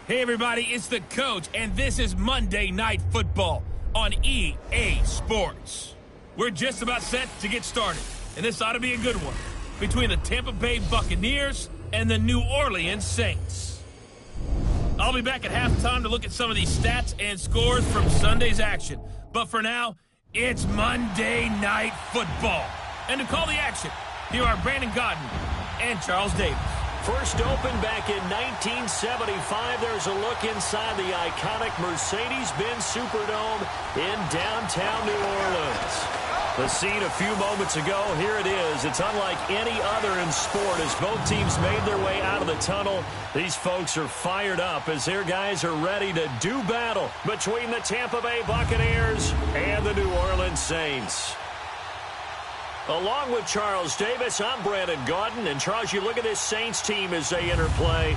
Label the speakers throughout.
Speaker 1: Hey everybody, it's the coach, and this is Monday Night Football on EA Sports. We're just about set to get started, and this ought to be a good one between the Tampa Bay Buccaneers and the New Orleans Saints. I'll be back at halftime to look at some of these stats and scores from Sunday's action. But for now, it's Monday Night Football. And to call the action, here are Brandon Godden and Charles Davis.
Speaker 2: First opened back in 1975. There's a look inside the iconic Mercedes-Benz Superdome in downtown New Orleans. The scene a few moments ago, here it is. It's unlike any other in sport as both teams made their way out of the tunnel. These folks are fired up as their guys are ready to do battle between the Tampa Bay Buccaneers and the New Orleans Saints. Along with Charles Davis, I'm Brandon Godden. And Charles, you look at this Saints team as they interplay.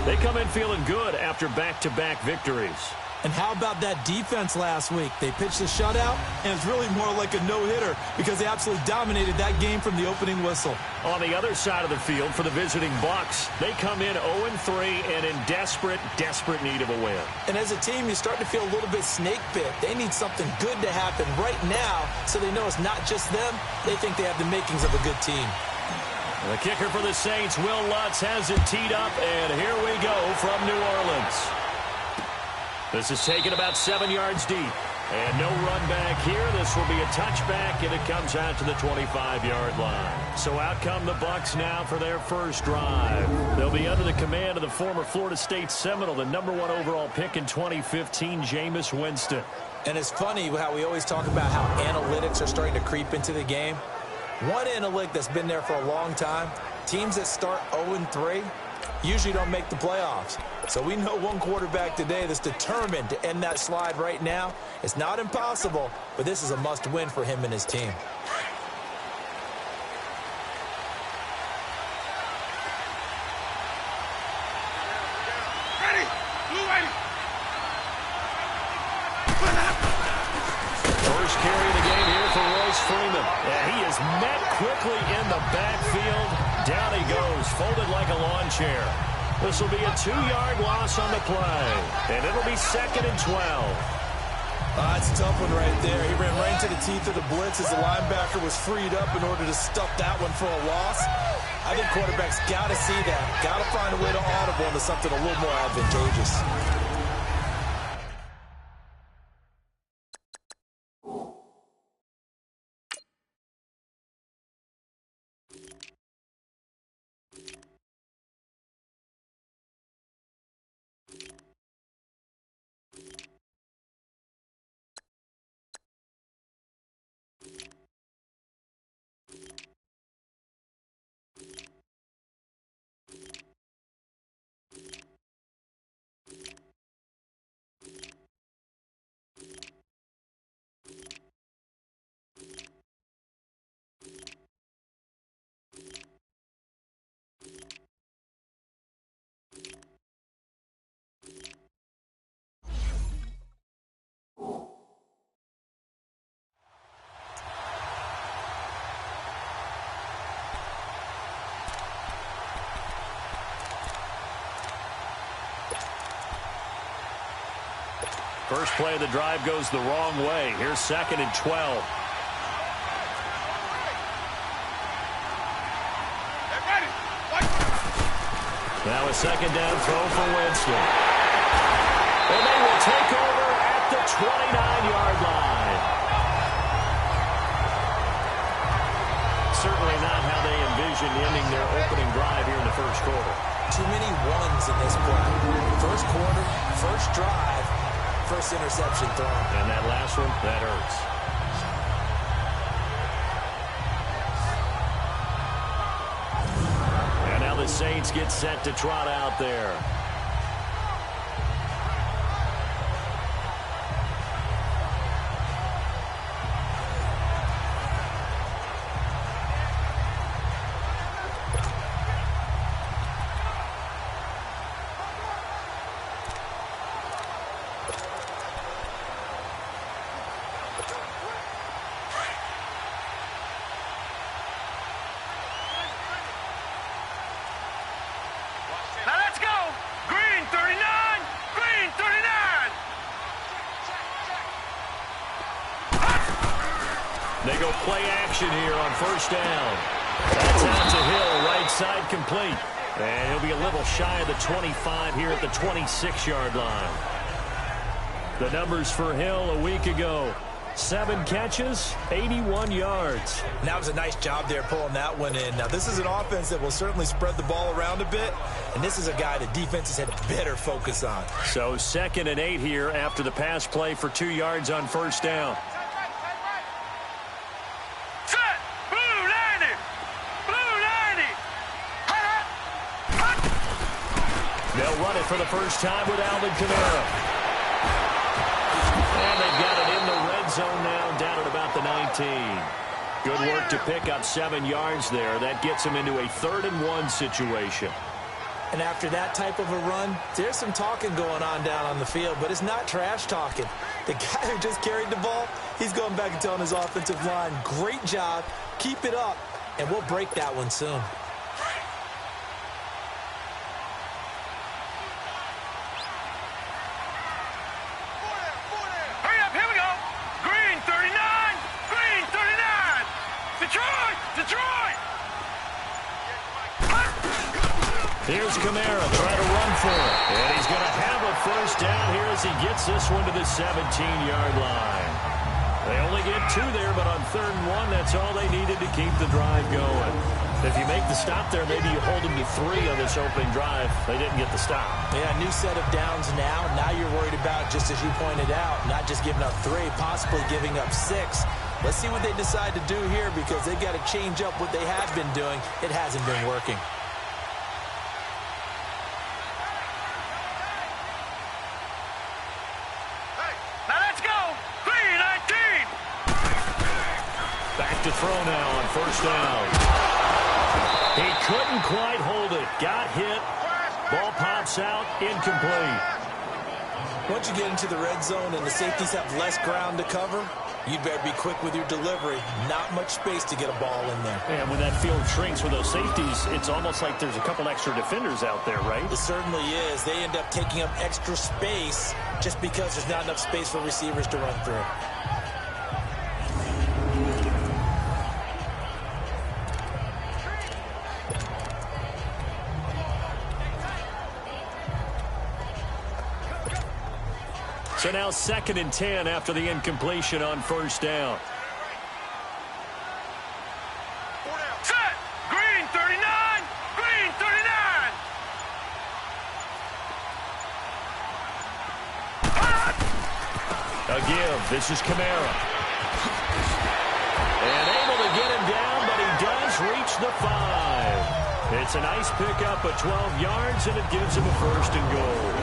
Speaker 2: They come in feeling good after back-to-back victories.
Speaker 3: And how about that defense last week? They pitched a shutout, and it's really more like a no-hitter because they absolutely dominated that game from the opening whistle.
Speaker 2: On the other side of the field for the visiting Bucs, they come in 0-3 and in desperate need of a win. And as a team, you start to feel a little bit snake bit. They need something good to happen right now so they know it's not just them. They think they have the makings of a good team. The kicker for the Saints, Will Lutz, has it teed up, and here we go from New Orleans. This is taken about 7 yards deep. And no run back here. This will be a touchback, and it comes out to the 25-yard line. So out come the Bucs now for their first drive. They'll be under the command of the former Florida State Seminole, the #1 overall pick in 2015, Jameis Winston.
Speaker 3: And it's funny how we always talk about how analytics are starting to creep into the game. One analytic that's been there for a long time, teams that start 0-3 usually don't make the playoffs. So we know one quarterback today that's determined to end that slide right now. It's not impossible, but this is a must-win for him and his team.
Speaker 4: Ready. Blue ready.
Speaker 2: First carry of the game here for Royce Freeman. And he is met quickly in the backfield. Down he goes, folded like a lawn chair. This will be a 2-yard loss on the play. And it'll be 2nd and 12.
Speaker 3: That's a tough one right there. He ran right into the teeth of the blitz as the linebacker was freed up in order to stuff that one for a loss. I think quarterbacks got to see that. Got to find a way to audible into something a little more advantageous.
Speaker 2: First play of the drive goes the wrong way. Here's 2nd and 12. Now a 2nd down throw for Winston. And they will take over at the 29-yard line. Certainly not how they envisioned ending their opening drive here in the first quarter.
Speaker 3: Too many ones in this play. First quarter, first drive, first interception thrown.
Speaker 2: And that last one, that hurts. And now the Saints get set to trot out there.
Speaker 4: Now let's go.
Speaker 2: They go play action here on first down. That's out to Hill, right side complete. And he'll be a little shy of the 25 here at the 26-yard line. The numbers for Hill a week ago: 7 catches, 81 yards.
Speaker 3: And that was a nice job there pulling that one in. Now, this is an offense that will certainly spread the ball around a bit, and this is a guy that defenses had better focus on.
Speaker 2: So 2nd and 8 here after the pass play for 2 yards on first down.
Speaker 4: Set! Blue 90! Blue 90!
Speaker 2: They'll run it for the first time with Alvin Kamara. And they've got it in the red zone now, down at about the 19. Good work to pick up 7 yards there. That gets them into a 3rd and 1 situation.
Speaker 3: And after that type of a run, there's some talking going on down on the field, but it's not trash talking. The guy who just carried the ball, he's going back and telling his offensive line, great job, keep it up, and we'll break that one soon.
Speaker 2: Here's Kamara trying to run for it. And he's going to have a first down here as he gets this one to the 17-yard line. They only get 2 there, but on 3rd and 1, that's all they needed to keep the drive going. If you make the stop there, maybe you hold them to 3 on this opening drive. They didn't get the stop.
Speaker 3: Yeah, new set of downs now. Now you're worried about, just as you pointed out, not just giving up 3, possibly giving up 6. Let's see what they decide to do here, because they've got to change up what they have been doing. It hasn't been working.
Speaker 2: To throw now on first down. He couldn't quite hold it. Got hit. Ball pops out. Incomplete.
Speaker 3: Once you get into the red zone and the safeties have less ground to cover, you'd better be quick with your delivery. Not much space to get a ball in there.
Speaker 2: And when that field shrinks with those safeties, it's almost like there's a couple extra defenders out there, right?
Speaker 3: It certainly is. They end up taking up extra space just because there's not enough space for receivers to run through.
Speaker 2: So now 2nd and 10 after the incompletion on first down.
Speaker 4: Set! Green 39! Green 39!
Speaker 2: A give. This is Kamara. And able to get him down, but he does reach the 5. It's a nice pickup of 12 yards, and it gives him a 1st and goal.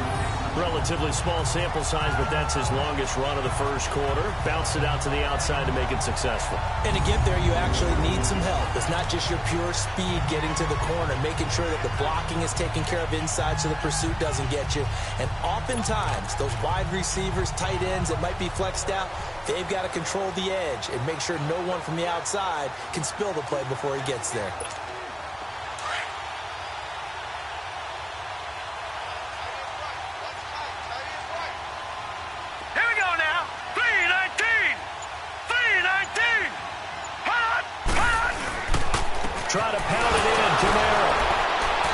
Speaker 2: Relatively small sample size, but that's his longest run of the first quarter. Bounced it out to the outside to make it successful.
Speaker 3: And to get there, you actually need some help. It's not just your pure speed getting to the corner, making sure that the blocking is taken care of inside so the pursuit doesn't get you. And oftentimes, those wide receivers, tight ends that might be flexed out, they've got to control the edge and make sure no one from the outside can spill the play before he gets there.
Speaker 2: Try to pound it in, Kamara.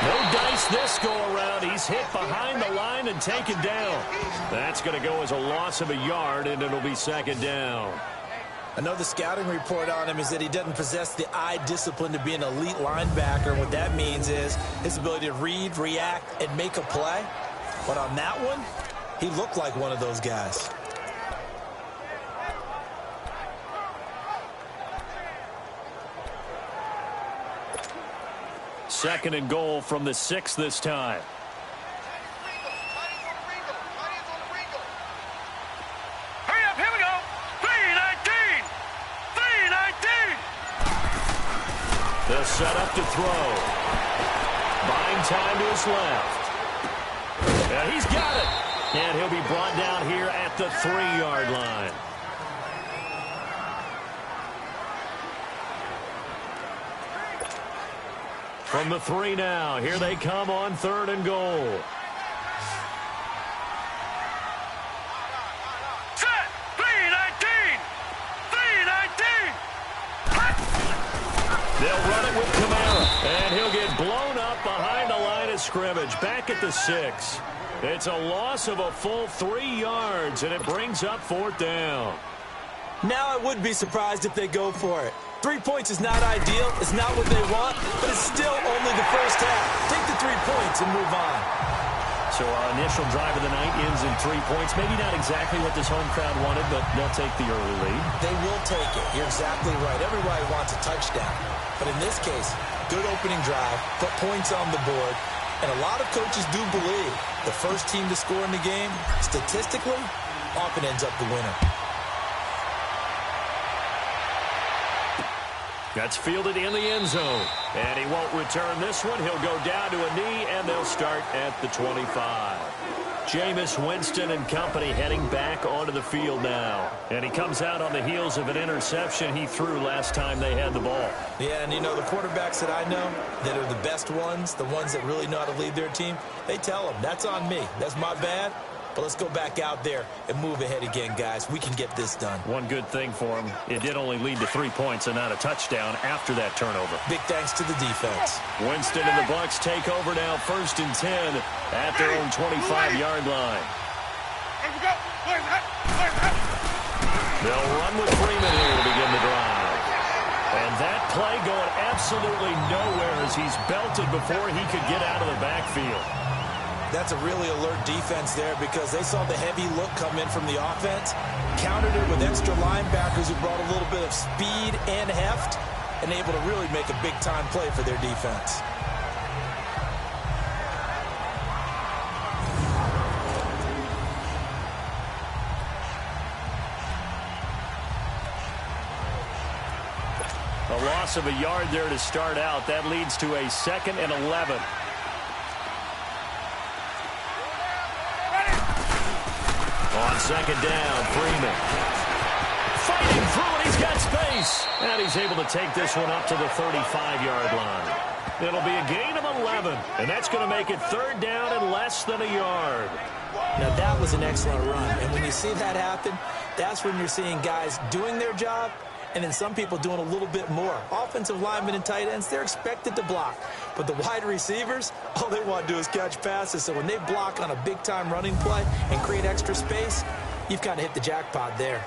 Speaker 2: No dice this go-around. He's hit behind the line and taken down. That's going to go as a loss of a yard, and it'll be 2nd down.
Speaker 3: I know the scouting report on him is that he doesn't possess the eye discipline to be an elite linebacker. And what that means is his ability to read, react, and make a play. But on that one, he looked like one of those guys.
Speaker 2: Second and goal from the 6 this time.
Speaker 4: Hurry up, here we go. 3-19. 3-19.
Speaker 2: The setup to throw. Buying time to his left. And he's got it. And he'll be brought down here at the 3-yard line. From the 3 now, here they come on 3rd and goal.
Speaker 4: Set! 3-19! 3-19!
Speaker 2: with Kamara. And he'll get blown up behind the line of scrimmage. Back at the 6. It's a loss of a full 3 yards, and it brings up 4th down.
Speaker 3: Now I would be surprised if they go for it. 3 points is not ideal. It's not what they want, but it's still only the first half. Take the 3 points and move on.
Speaker 2: So our initial drive of the night ends in 3 points. Maybe not exactly what this home crowd wanted, but they'll take the early lead.
Speaker 3: They will take it. You're exactly right. Everybody wants a touchdown. But in this case, good opening drive, put points on the board, and a lot of coaches do believe the first team to score in the game, statistically, often ends up the winner.
Speaker 2: That's fielded in the end zone. And he won't return this one. He'll go down to a knee, and they'll start at the 25. Jameis Winston and company heading back onto the field now. And he comes out on the heels of an interception he threw last time they had the ball.
Speaker 3: Yeah, and you know, the quarterbacks that I know that are the best ones, the ones that really know how to lead their team, they tell them, that's on me. That's my bad. But let's go back out there and move ahead again, guys. We can get this done.
Speaker 2: One good thing for him, it did only lead to 3 points and not a touchdown after that turnover.
Speaker 3: Big thanks to the defense.
Speaker 2: Winston and the Bucs take over now, 1st and 10 at their own 25-yard line. They'll run with Freeman here to begin the drive. And that play going absolutely nowhere as he's belted before he could get out of the backfield.
Speaker 3: That's a really alert defense there because they saw the heavy look come in from the offense, countered it with extra linebackers who brought a little bit of speed and heft, and able to really make a big-time play for their defense.
Speaker 2: A loss of a yard there to start out. That leads to a 2nd and 11. On 2nd down, Freeman. Fighting through it, he's got space. And he's able to take this one up to the 35-yard line. It'll be a gain of 11, and that's going to make it 3rd down and less than a yard.
Speaker 3: Now, that was an excellent run. And when you see that happen, that's when you're seeing guys doing their job and then some people doing a little bit more. Offensive linemen and tight ends, they're expected to block. But the wide receivers, all they want to do is catch passes. So when they block on a big-time running play and create extra space, you've kind of hit the jackpot there.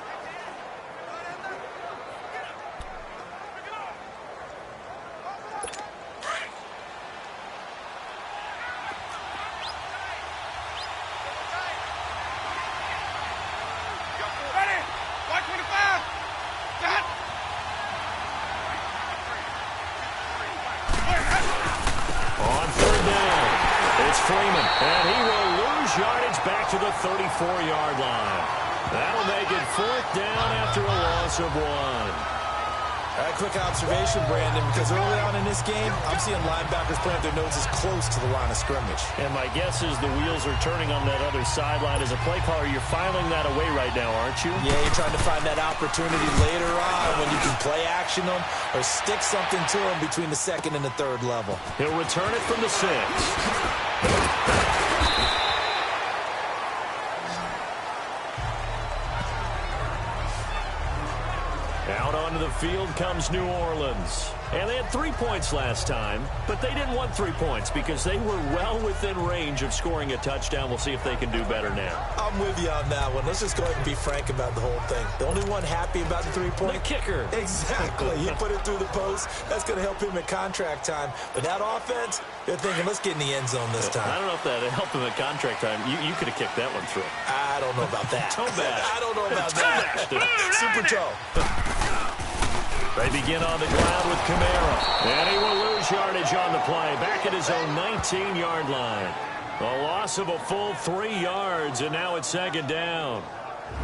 Speaker 2: Freeman, and he will lose yardage back to the 34-yard line. That'll make it 4th down after a loss of 1.
Speaker 3: A quick observation, Brandon, because early on in this game, I'm seeing linebackers plant their noses close to the line of scrimmage.
Speaker 2: And my guess is the wheels are turning on that other sideline. As a play caller, you're filing that away right now, aren't you?
Speaker 3: Yeah, you're trying to find that opportunity later on when you can play action them or stick something to them between the 2nd and the 3rd level.
Speaker 2: He'll return it from the 6. Out onto the field comes New Orleans. And they had 3 points last time, but they didn't want 3 points because they were well within range of scoring a touchdown. We'll see if they can do better now.
Speaker 3: I'm with you on that one. Let's just go ahead and be frank about the whole thing. The only one happy about the 3-point?
Speaker 2: The kicker.
Speaker 3: Exactly. He put it through the post. That's going to help him at contract time. But that offense, they're thinking, let's get in the end zone this time.
Speaker 2: I don't know if that helped him at contract time. You could have kicked that one through.
Speaker 3: I don't know about that.
Speaker 2: Toe bash.
Speaker 3: I don't know about that. Super toe.
Speaker 2: They begin on the ground with Kamara. And he will lose yardage on the play. Back at his own 19-yard line. A loss of a full 3 yards, and now it's 2nd down.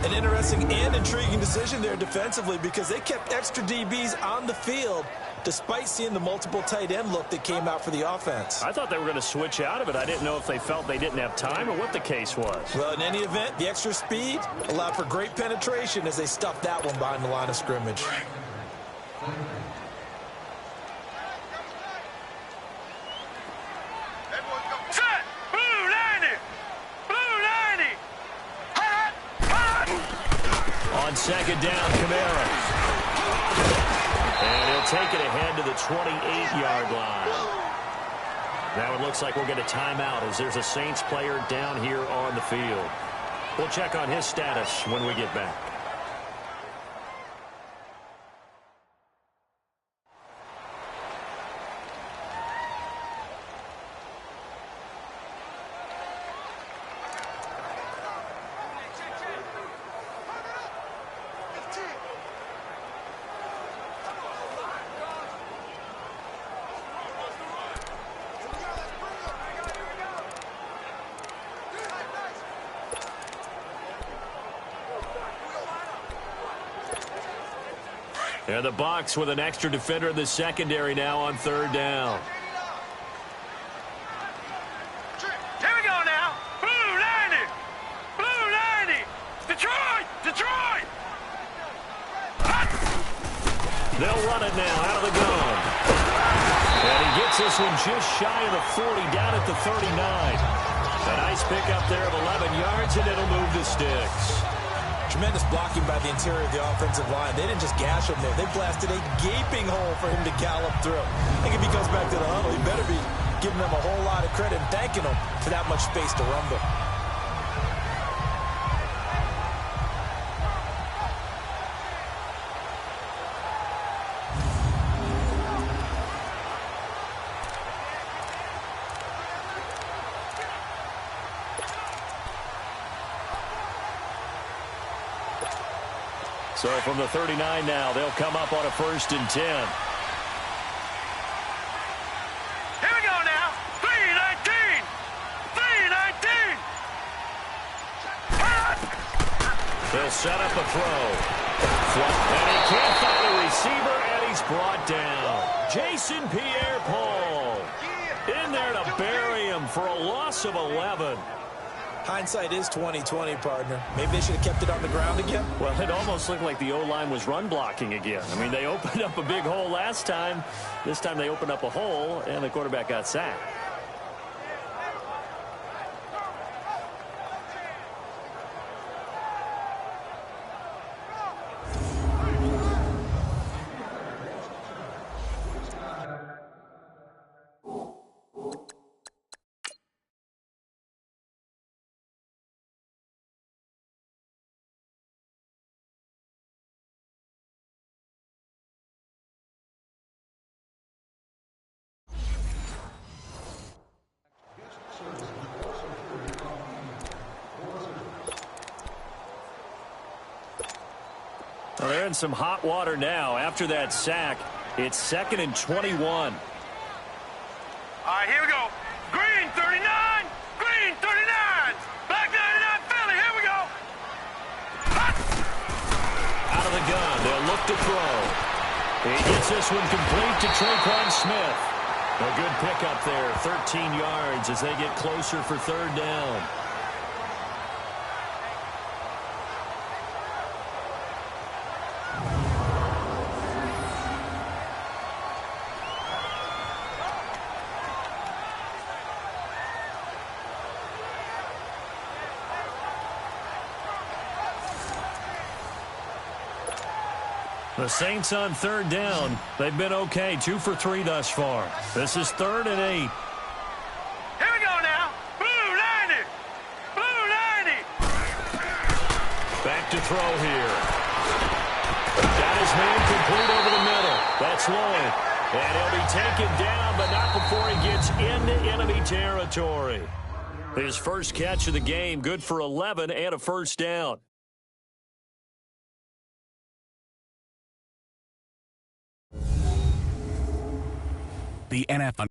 Speaker 3: An interesting and intriguing decision there defensively because they kept extra DBs on the field despite seeing the multiple tight end look that came out for the offense.
Speaker 2: I thought they were going to switch out of it. I didn't know if they felt they didn't have time or what the case was.
Speaker 3: Well, in any event, the extra speed allowed for great penetration as they stuffed that one behind the line of scrimmage. On
Speaker 2: 2nd down, Kamara. And he'll take it ahead to the 28-yard line. Now it looks like we'll get a timeout as there's a Saints player down here on the field. We'll check on his status when we get back. And the Bucs with an extra defender in the secondary now on third down.
Speaker 4: Here we go now. Blue 90. Blue 90. Detroit. Detroit.
Speaker 2: They'll run it now out of the gun. And he gets this one just shy of the 40, down at the 39. A nice pickup there of 11 yards, and it'll move the sticks.
Speaker 3: Tremendous blocking by the interior of the offensive line. They didn't just gash him there. They blasted a gaping hole for him to gallop through. I think if he comes back to the huddle, he better be giving them a whole lot of credit and thanking them for that much space to rumble.
Speaker 2: So from the 39 now, they'll come up on a 1st and 10.
Speaker 4: Here we go now. 319. 319.
Speaker 2: They'll set up a throw. And he can't find a receiver, and he's brought down. Jason Pierre-Paul in there to bury him for a loss of 11.
Speaker 3: Hindsight is 20/20, partner. Maybe they should have kept it on the ground again.
Speaker 2: Well, it almost looked like the O-line was run blocking again. I mean, they opened up a big hole last time. This time they opened up a hole, and the quarterback got sacked. Well, they're in some hot water now. After that sack, it's 2nd and 21.
Speaker 4: All right, here we go. Green 39. Green 39. Black 99 Philly. Here we go.
Speaker 2: Out of the gun. They'll look to throw. He gets this one complete to Traquan Smith. A good pickup there. 13 yards as they get closer for 3rd down. The Saints on 3rd down. They've been okay. 2 for 3 thus far. This is 3rd and 8.
Speaker 4: Here we go now. Blue 90. Blue 90.
Speaker 2: Back to throw here. Got his man complete over the middle. That's Lloyd. And he'll be taken down, but not before he gets into enemy territory. His first catch of the game, good for 11 and a 1st down.
Speaker 5: The NFL on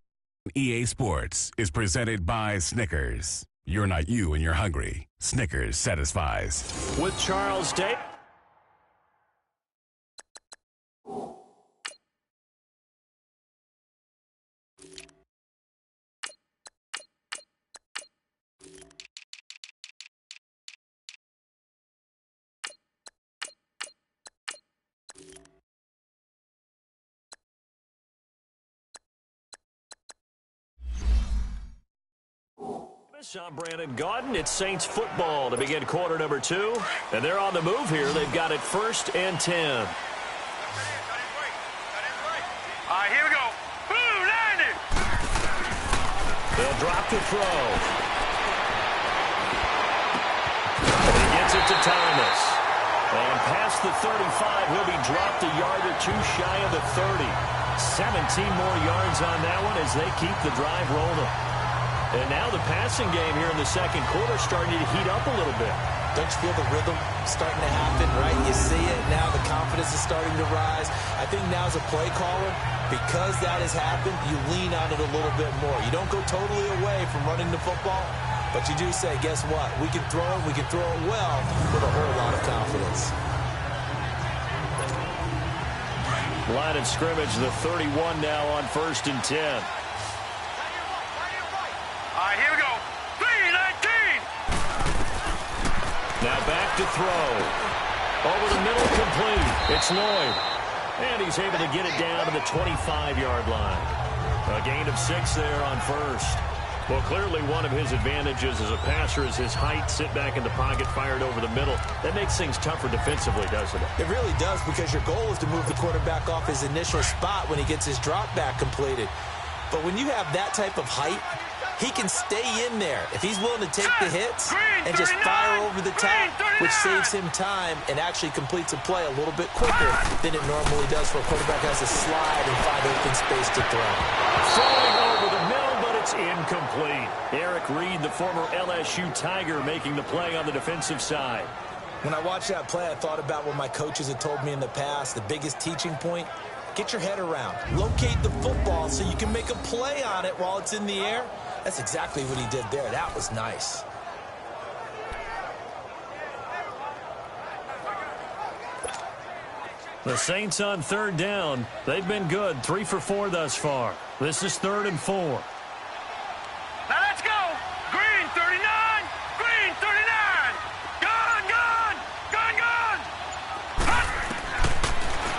Speaker 5: EA Sports is presented by Snickers. You're not you when you're hungry. Snickers satisfies.
Speaker 2: With Charles Day. I'm Brandon Gaudin. It's Saints football to begin quarter number 2. And they're on the move here. They've got it 1st and 10.
Speaker 4: All right, here we go.
Speaker 2: They'll drop the throw. He gets it to Thomas. And past the 35, he'll be dropped a yard or two shy of the 30. 17 more yards on that one as they keep the drive rolling. And now the passing game here in the second quarter starting to heat up a little bit.
Speaker 3: Don't you feel the rhythm starting to happen, right? You see it now. The confidence is starting to rise. I think now as a play caller, because that has happened, you lean on it a little bit more. You don't go totally away from running the football, but you do say, guess what? We can throw it. We can throw it well with a whole lot of confidence.
Speaker 2: Line of scrimmage, the 31 now on 1st and 10.
Speaker 4: All right, here we go. 3-19.
Speaker 2: Now back to throw. Over the middle, complete. It's Lloyd. And he's able to get it down to the 25-yard line. A gain of 6 there on first. Well, clearly one of his advantages as a passer is his height. Sit back in the pocket, fired over the middle. That makes things tougher defensively, doesn't it?
Speaker 3: It really does, because your goal is to move the quarterback off his initial spot when he gets his drop back completed. But when you have that type of height, he can stay in there if he's willing to take the hits and just fire over the top, which saves him time and actually completes a play a little bit quicker than it normally does for a quarterback who has to slide and find open space to throw.
Speaker 2: Throwing over the middle, but it's incomplete. Eric Reed, the former LSU Tiger, making the play on the defensive side.
Speaker 3: When I watched that play, I thought about what my coaches had told me in the past. The biggest teaching point: get your head around. Locate the football so you can make a play on it while it's in the air. That's exactly what he did there. That was nice.
Speaker 2: The Saints on 3rd down. They've been good. 3 for 4 thus far. This is 3rd and 4.
Speaker 4: Now let's go. Green 39. Green 39. Gone, gone, gone, gone.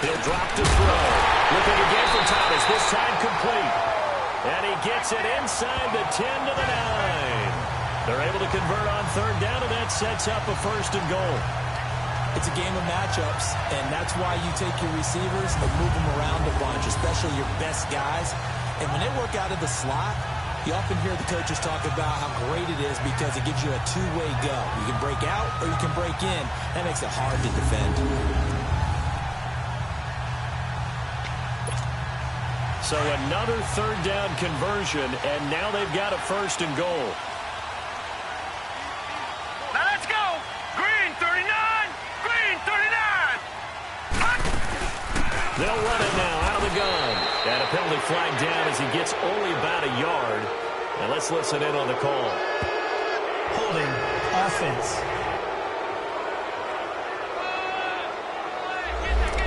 Speaker 2: He'll drop to throw. Looking again for Thomas. This time complete. And he gets it inside the 10 to the 9. They're able to convert on 3rd down, and that sets up a 1st and goal.
Speaker 3: It's a game of matchups, and that's why you take your receivers and move them around a bunch, especially your best guys. And when they work out of the slot, you often hear the coaches talk about how great it is because it gives you a two-way go. You can break out or you can break in. That makes it hard to defend.
Speaker 2: So another 3rd down conversion, and now they've got a 1st and goal.
Speaker 4: Now let's go. Green 39. Green 39.
Speaker 2: They'll run it now out of the gun. And a penalty flag down as he gets only about a yard. And let's listen in on the call.
Speaker 6: Holding offense.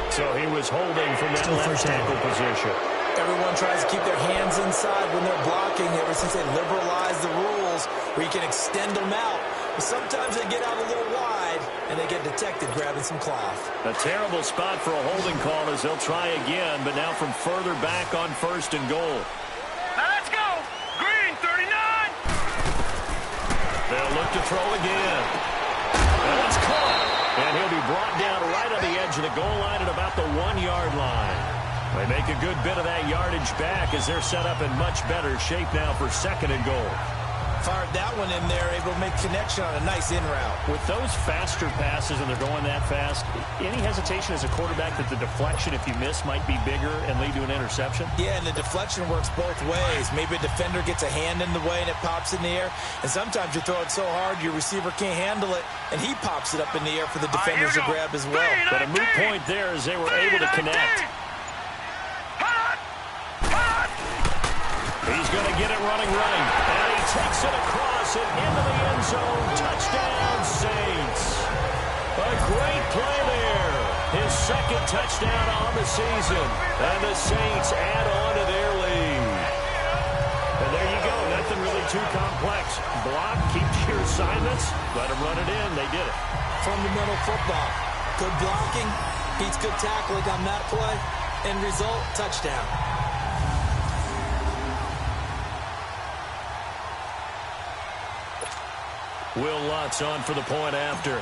Speaker 2: So he was holding from that left tackle position.
Speaker 3: Everyone tries to keep their hands inside when they're blocking ever since they liberalized the rules where you can extend them out. But sometimes they get out a little wide and they get detected grabbing some cloth.
Speaker 2: A terrible spot for a holding call as they'll try again, but now from further back on 1st and goal.
Speaker 4: Now let's go. Green 39.
Speaker 2: They'll look to throw again. And it's caught. And he'll be brought down right on the edge of the goal line at about the 1-yard line. They make a good bit of that yardage back as they're set up in much better shape now for 2nd and goal.
Speaker 3: Fired that one in there, able to make connection on a nice in route.
Speaker 7: With those faster passes and they're going that fast, any hesitation as a quarterback that the deflection, if you miss, might be bigger and lead to an interception?
Speaker 3: Yeah, and the deflection works both ways. Maybe a defender gets a hand in the way and it pops in the air. And sometimes you throw it so hard your receiver can't handle it, and he pops it up in the air for the defenders to grab as well.
Speaker 2: But a moot point there as they were able to connect. He's going to get it running right. And he takes it across and into the end zone. Touchdown, Saints. A great play there. His 2nd touchdown on the season. And the Saints add on to their lead. And there you go. Nothing really too complex. Block, keep to your assignments. Let them run it in. They did it.
Speaker 3: Fundamental football. Good blocking beats good tackling on that play. End result, touchdown.
Speaker 2: Will Lutz on for the point after.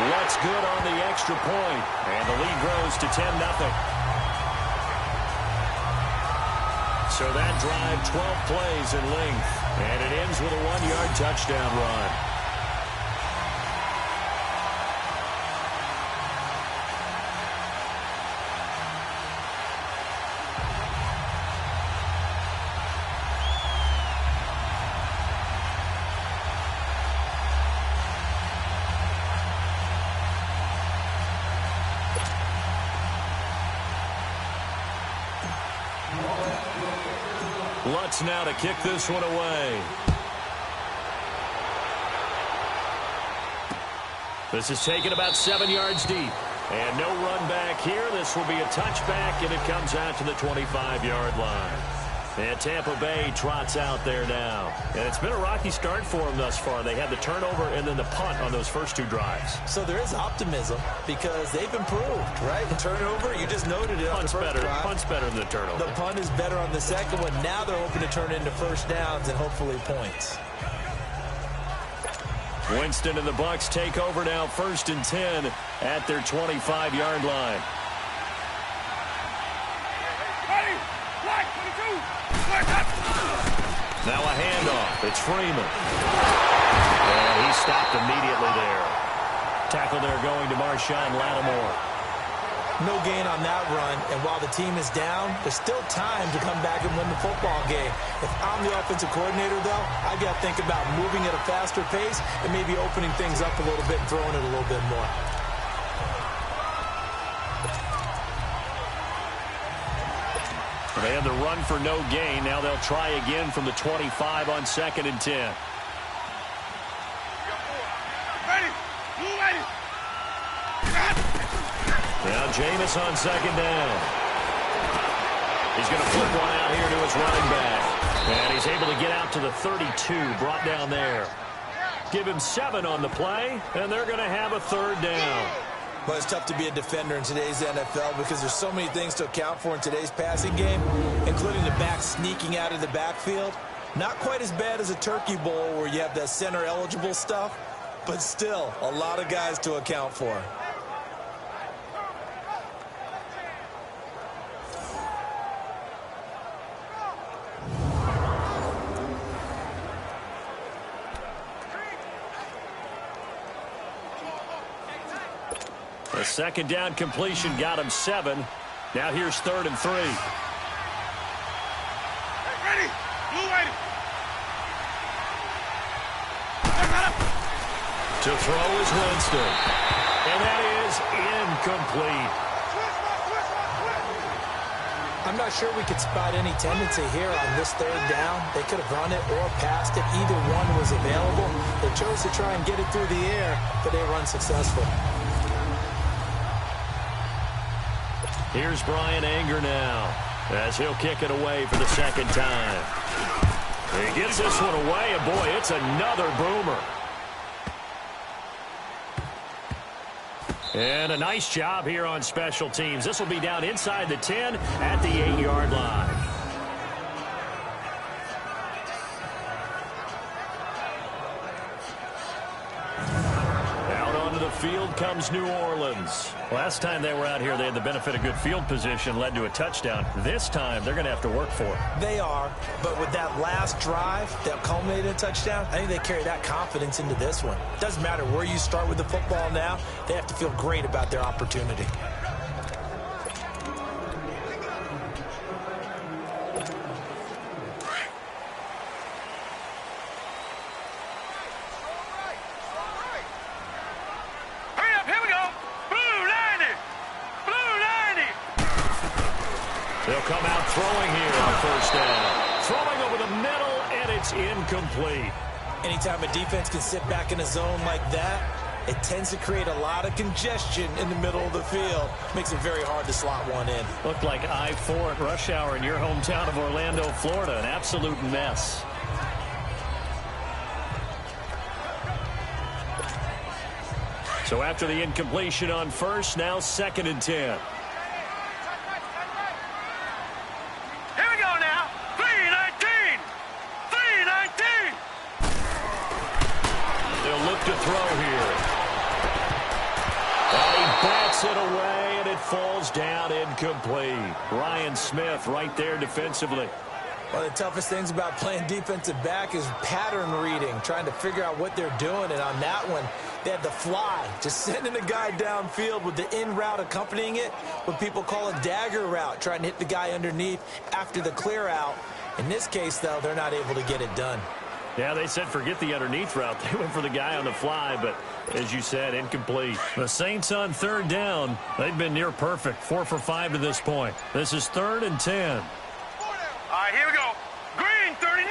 Speaker 2: Lutz good on the extra point. And the lead grows to 10-0.
Speaker 7: So that drive, 12 plays in length, and it ends with a 1-yard touchdown run. Lutz now to kick this one away. This is taken about 7 yards deep. And no run back here. This will be a touchback, and it comes out to the 25-yard line. And Tampa Bay trots out there now. And it's been a rocky start for them thus far. They had the turnover and then the punt on those first 2 drives.
Speaker 3: So there is optimism because they've improved, right? The turnover, you just noted it.
Speaker 7: Punt's better. Punt's better than the turnover.
Speaker 3: The punt is better on the second one. Now they're hoping to turn into first downs and hopefully points.
Speaker 7: Winston and the Bucs take over now, 1st and 10 at their 25-yard line. Now a handoff. It's Freeman. And he stopped immediately there. Tackle there going to Marshawn Lattimore.
Speaker 3: No gain on that run, and while the team is down, there's still time to come back and win the football game. If I'm the offensive coordinator, though, I got to think about moving at a faster pace and maybe opening things up a little bit and throwing it a little bit more.
Speaker 7: They had the run for no gain. Now they'll try again from the 25 on 2nd and 10.
Speaker 4: Ready.
Speaker 7: Now Jameis on 2nd down. He's going to flip one out here to his running back. And he's able to get out to the 32, brought down there. Give him 7 on the play, and they're going to have a 3rd down.
Speaker 3: But it's tough to be a defender in today's NFL because there's so many things to account for in today's passing game, including the back sneaking out of the backfield. Not quite as bad as a turkey bowl where you have that center-eligible stuff, but still a lot of guys to account for.
Speaker 7: A 2nd down completion got him 7. Now here's 3rd and 3.
Speaker 4: Ready. Blue ready.
Speaker 7: To throw is Winston. And that is incomplete.
Speaker 3: I'm not sure we could spot any tendency here on this 3rd down. They could have run it or passed it. Either one was available. They chose to try and get it through the air, but they were unsuccessful.
Speaker 7: Here's Brian Anger now as he'll kick it away for the 2nd time. He gets this one away, and boy, it's another boomer. And a nice job here on special teams. This will be down inside the 10 at the 8-yard line. Field comes New Orleans. Last time they were out here, they had the benefit of good field position, led to a touchdown. This time, they're going to have to work for it.
Speaker 3: They are, but with that last drive that culminated in a touchdown, I think they carry that confidence into this one. It doesn't matter where you start with the football now. They have to feel great about their opportunity.
Speaker 7: They'll come out throwing here on 1st down. Throwing over the middle, and it's incomplete.
Speaker 3: Anytime a defense can sit back in a zone like that, it tends to create a lot of congestion in the middle of the field. Makes it very hard to slot one in.
Speaker 7: Looked like I-4 at rush hour in your hometown of Orlando, Florida. An absolute mess. So after the incompletion on 1st, now 2nd and 10. To throw here. And he bats it away, and it falls down incomplete. Ryan Smith right there defensively.
Speaker 3: One of the toughest things about playing defensive back is pattern reading, trying to figure out what they're doing. And on that one, they had the fly, just sending a guy downfield with the in route accompanying it, what people call a dagger route, trying to hit the guy underneath after the clear out. In this case, though, they're not able to get it done.
Speaker 7: Yeah, they said forget the underneath route. They went for the guy on the fly, but as you said, incomplete. The Saints on third down. They've been near perfect, 4 for 5 to this point. This is 3rd and 10.
Speaker 4: All right, here we go. Green, 39.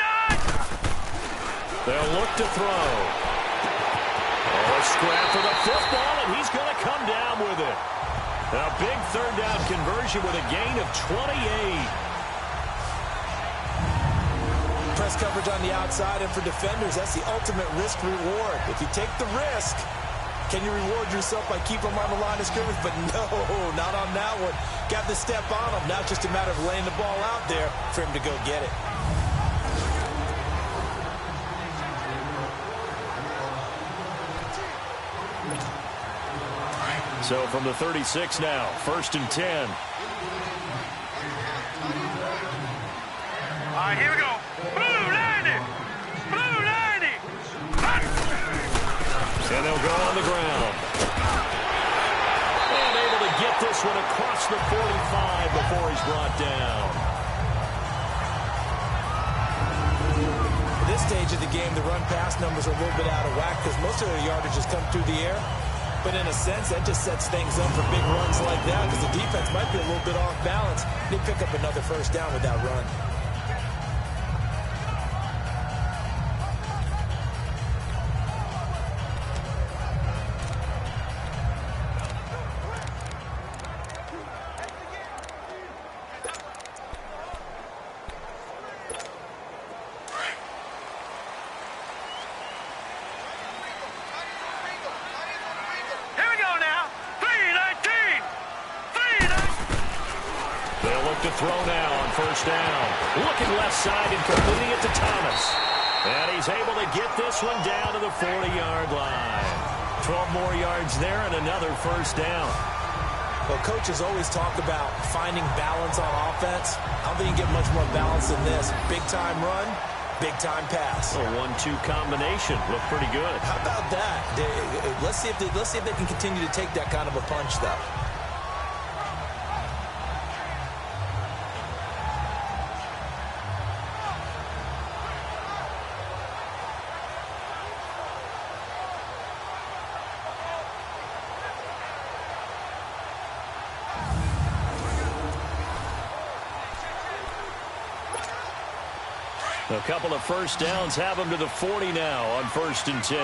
Speaker 7: They'll look to throw. Oh, a scrap for the football, and he's going to come down with it. A big third down conversion with a gain of 28.
Speaker 3: Press coverage on the outside, and for defenders, that's the ultimate risk-reward. If you take the risk, can you reward yourself by keeping them on the line of scrimmage? But no, not on that one. Got the step on him. Now it's just a matter of laying the ball out there for him to go get it.
Speaker 7: So from the 36 now, 1st and 10.
Speaker 4: All right, here we go. Blue 90. Blue 90.
Speaker 7: And they'll go on the ground. And able to get this one across the 45 before he's brought down.
Speaker 3: At this stage of the game, the run-pass numbers are a little bit out of whack because most of their yardage has come through the air. But in a sense, that just sets things up for big runs like that because the defense might be a little bit off balance. They pick up another first down with that run.
Speaker 7: To throw now on first down. Looking left side and completing it to Thomas. And he's able to get this one down to the 40-yard line. 12 more yards there and another first down.
Speaker 3: Well, coaches always talk about finding balance on offense. I don't think you get much more balance than this. Big-time run, big-time pass.
Speaker 7: A 1-2 combination. Looked pretty good.
Speaker 3: How about that? Let's see if they can continue to take that kind of a punch, though.
Speaker 7: A couple of first downs have him to the 40 now on 1st and 10.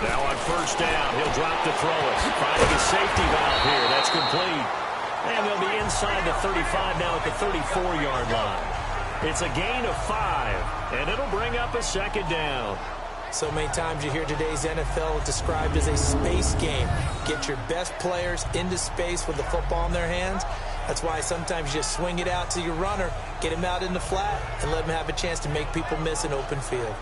Speaker 7: Now on first down, he'll drop to throw it. Finding a safety valve here. That's complete. And they'll be inside the 35 now at the 34-yard line. It's a gain of 5, and it'll bring up a second down.
Speaker 3: So many times you hear today's NFL described as a space game. Get your best players into space with the football in their hands. That's why sometimes you just swing it out to your runner, get him out in the flat, and let him have a chance to make people miss an open field.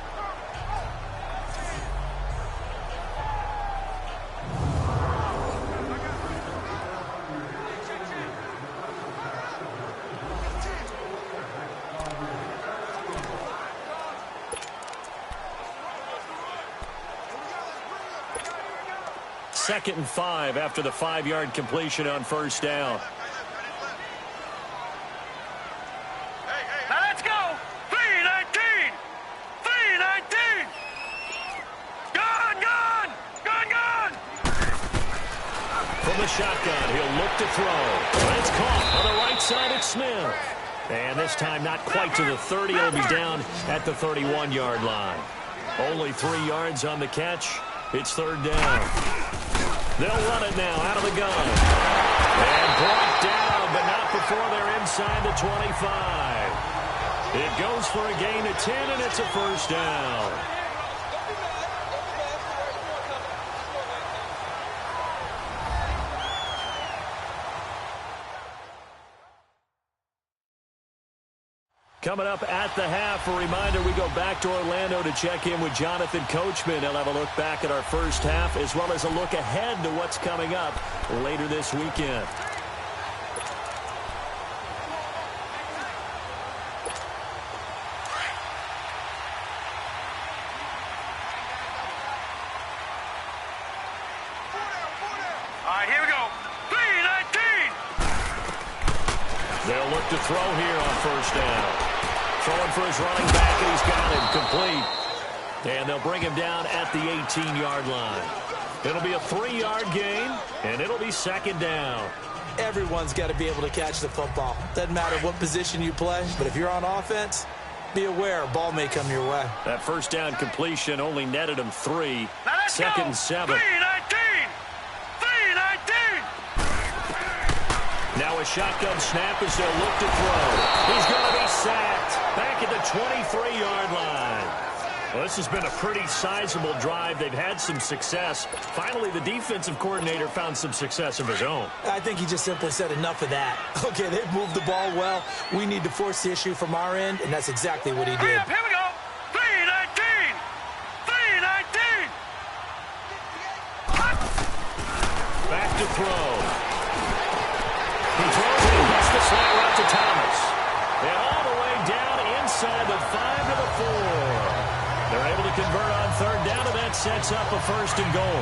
Speaker 7: Second and 5 after the 5-yard completion on first down.
Speaker 4: Now let's go. 319. 319. Gone.
Speaker 7: From the shotgun, he'll look to throw. But it's caught on the right side at Smith. And this time not quite to the 30. It'll be down at the 31-yard line. Only 3 yards on the catch. It's third down. They'll run it now out of the gun. And brought down, but not before they're inside the 25. It goes for a gain of 10, and it's a first down. Coming up at the half, a reminder, we go back to Orlando to check in with Jonathan Coachman. He'll have a look back at our first half as well as a look ahead to what's coming up later this weekend. look to throw here on first down. Throwing for his running back, and he's got him complete. And they'll bring him down at the 18-yard line. It'll be a 3-yard gain, and it'll be second down.
Speaker 3: Everyone's got to be able to catch the football. Doesn't matter what position you play, but if you're on offense, be aware a ball may come your way.
Speaker 7: That first down completion only netted him 3. Second and 7.
Speaker 4: 3-19! 3-19!
Speaker 7: Now a shotgun snap as they'll look to throw. He's going to be sacked back at the 23-yard line. Well, this has been a pretty sizable drive. They've had some success. Finally, the defensive coordinator found some success of his own.
Speaker 3: I think he just simply said enough of that. Okay, they've moved the ball well. We need to force the issue from our end, and that's exactly what he did.
Speaker 4: Here we go. 3-19! 3-19!
Speaker 7: Back to throw. He throws it and gets the slant route to Thomas. And all the way down inside the 5 to the 4. They're able to convert on third down, and that sets up a first and goal.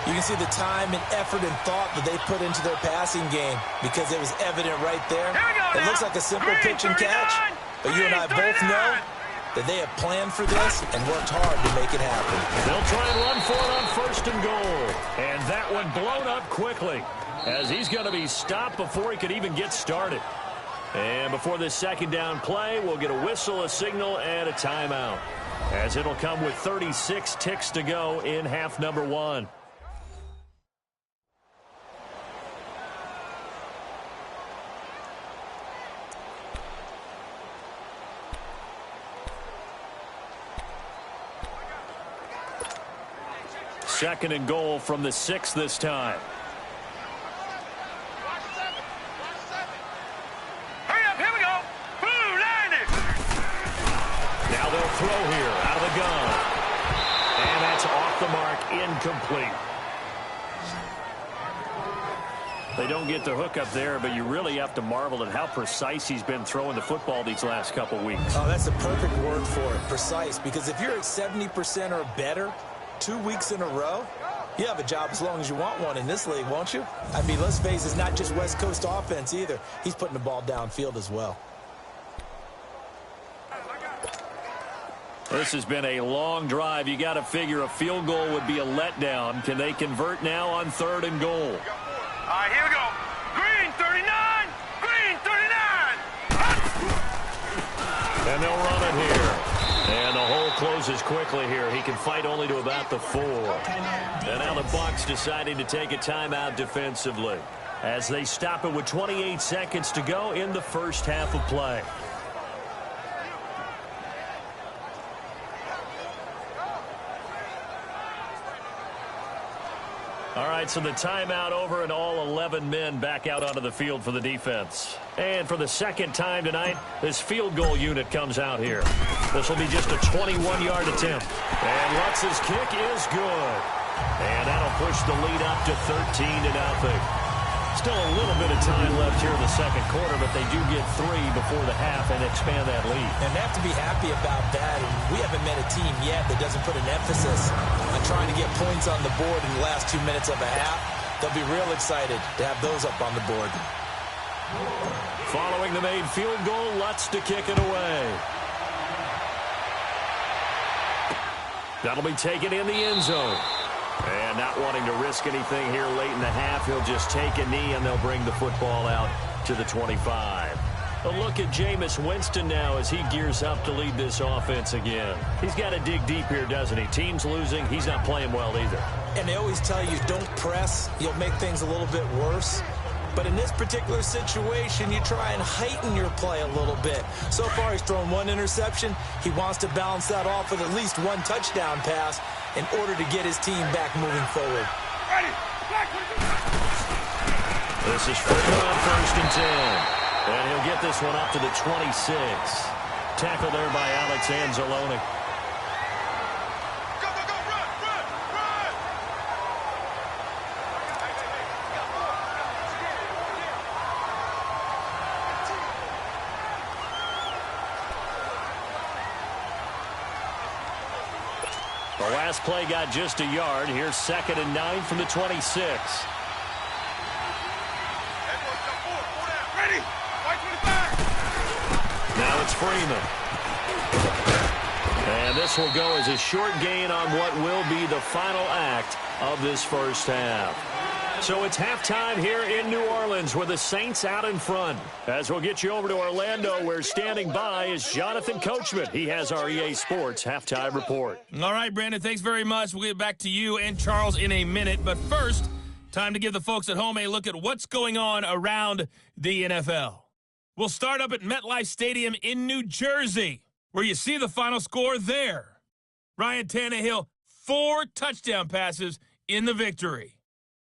Speaker 3: You can see the time and effort and thought that they put into their passing game because it was evident right there. It looks like a simple pitch and catch, but you and I both know that they have planned for this and worked hard to make it happen.
Speaker 7: They'll try and run for it on first and goal. And that one blown up quickly as he's going to be stopped before he could even get started. And before this second down play, we'll get a whistle, a signal, and a timeout, as it'll come with 36 ticks to go in half number 1. Second and goal from the 6 this time. Throw here out of the gun. And that's off the mark, incomplete. They don't get the hook up there, but you really have to marvel at how precise he's been throwing the football these last couple weeks.
Speaker 3: Oh, that's the perfect word for it, precise. Because if you're at 70% or better 2 weeks in a row, you have a job as long as you want one in this league, won't you? I mean, let's face it, it's not just West Coast offense either. He's putting the ball downfield as well.
Speaker 7: This has been a long drive. You got to figure a field goal would be a letdown. Can they convert now on third and goal?
Speaker 4: All right, here we go. Green 39! Green 39!
Speaker 7: And they'll run it here. And the hole closes quickly here. He can fight only to about the 4. And now the Bucs deciding to take a timeout defensively as they stop it with 28 seconds to go in the first half of play. All right, so the timeout over and all 11 men back out onto the field for the defense. And for the second time tonight, this field goal unit comes out here. This will be just a 21-yard attempt. And Lutz's kick is good. And that'll push the lead up to 13-0. Still a little bit of time left here in the second quarter, but they do get 3 before the half and expand that lead.
Speaker 3: And they have to be happy about that. And we haven't met a team yet that doesn't put an emphasis on trying to get points on the board in the last 2 minutes of a half. They'll be real excited to have those up on the board.
Speaker 7: Following the made field goal, Lutz to kick it away. That'll be taken in the end zone. And not wanting to risk anything here late in the half, he'll just take a knee and they'll bring the football out to the 25. A look at Jameis Winston now as he gears up to lead this offense again. He's got to dig deep here, doesn't he? Team's losing. He's not playing well either.
Speaker 3: And they always tell you, don't press. You'll make things a little bit worse. But in this particular situation, you try and heighten your play a little bit. So far, he's thrown 1 interception. He wants to balance that off with at least 1 touchdown pass in order to get his team back moving forward.
Speaker 7: This is Freeman on first and 10. And he'll get this one up to the 26. Tackle there by Alex Anzalone. The last play got just a yard. Here's 2nd and 9 from the 26.
Speaker 4: Ready?
Speaker 7: it's Freeman. And this will go as a short gain on what will be the final act of this first half. So it's halftime here in New Orleans with the Saints out in front. As we'll get you over to Orlando, where standing by is Jonathan Coachman. He has our EA Sports halftime report.
Speaker 1: All right, Brandon, thanks very much. We'll get back to you and Charles in a minute. But first, time to give the folks at home a look at what's going on around the NFL. We'll start up at MetLife Stadium in New Jersey, where you see the final score there. Ryan Tannehill, 4 touchdown passes in the victory.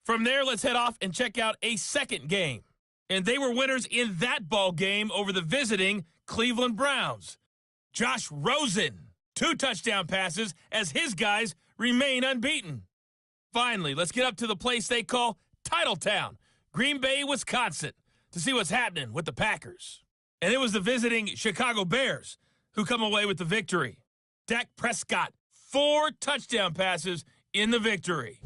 Speaker 1: From there, let's head off and check out a second game. And they were winners in that ball game over the visiting Cleveland Browns. Josh Rosen, 2 touchdown passes as his guys remain unbeaten. Finally, let's get up to the place they call Titletown, Green Bay, Wisconsin, to see what's happening with the Packers. And it was the visiting Chicago Bears who come away with the victory. Dak Prescott, 4 touchdown passes in the victory.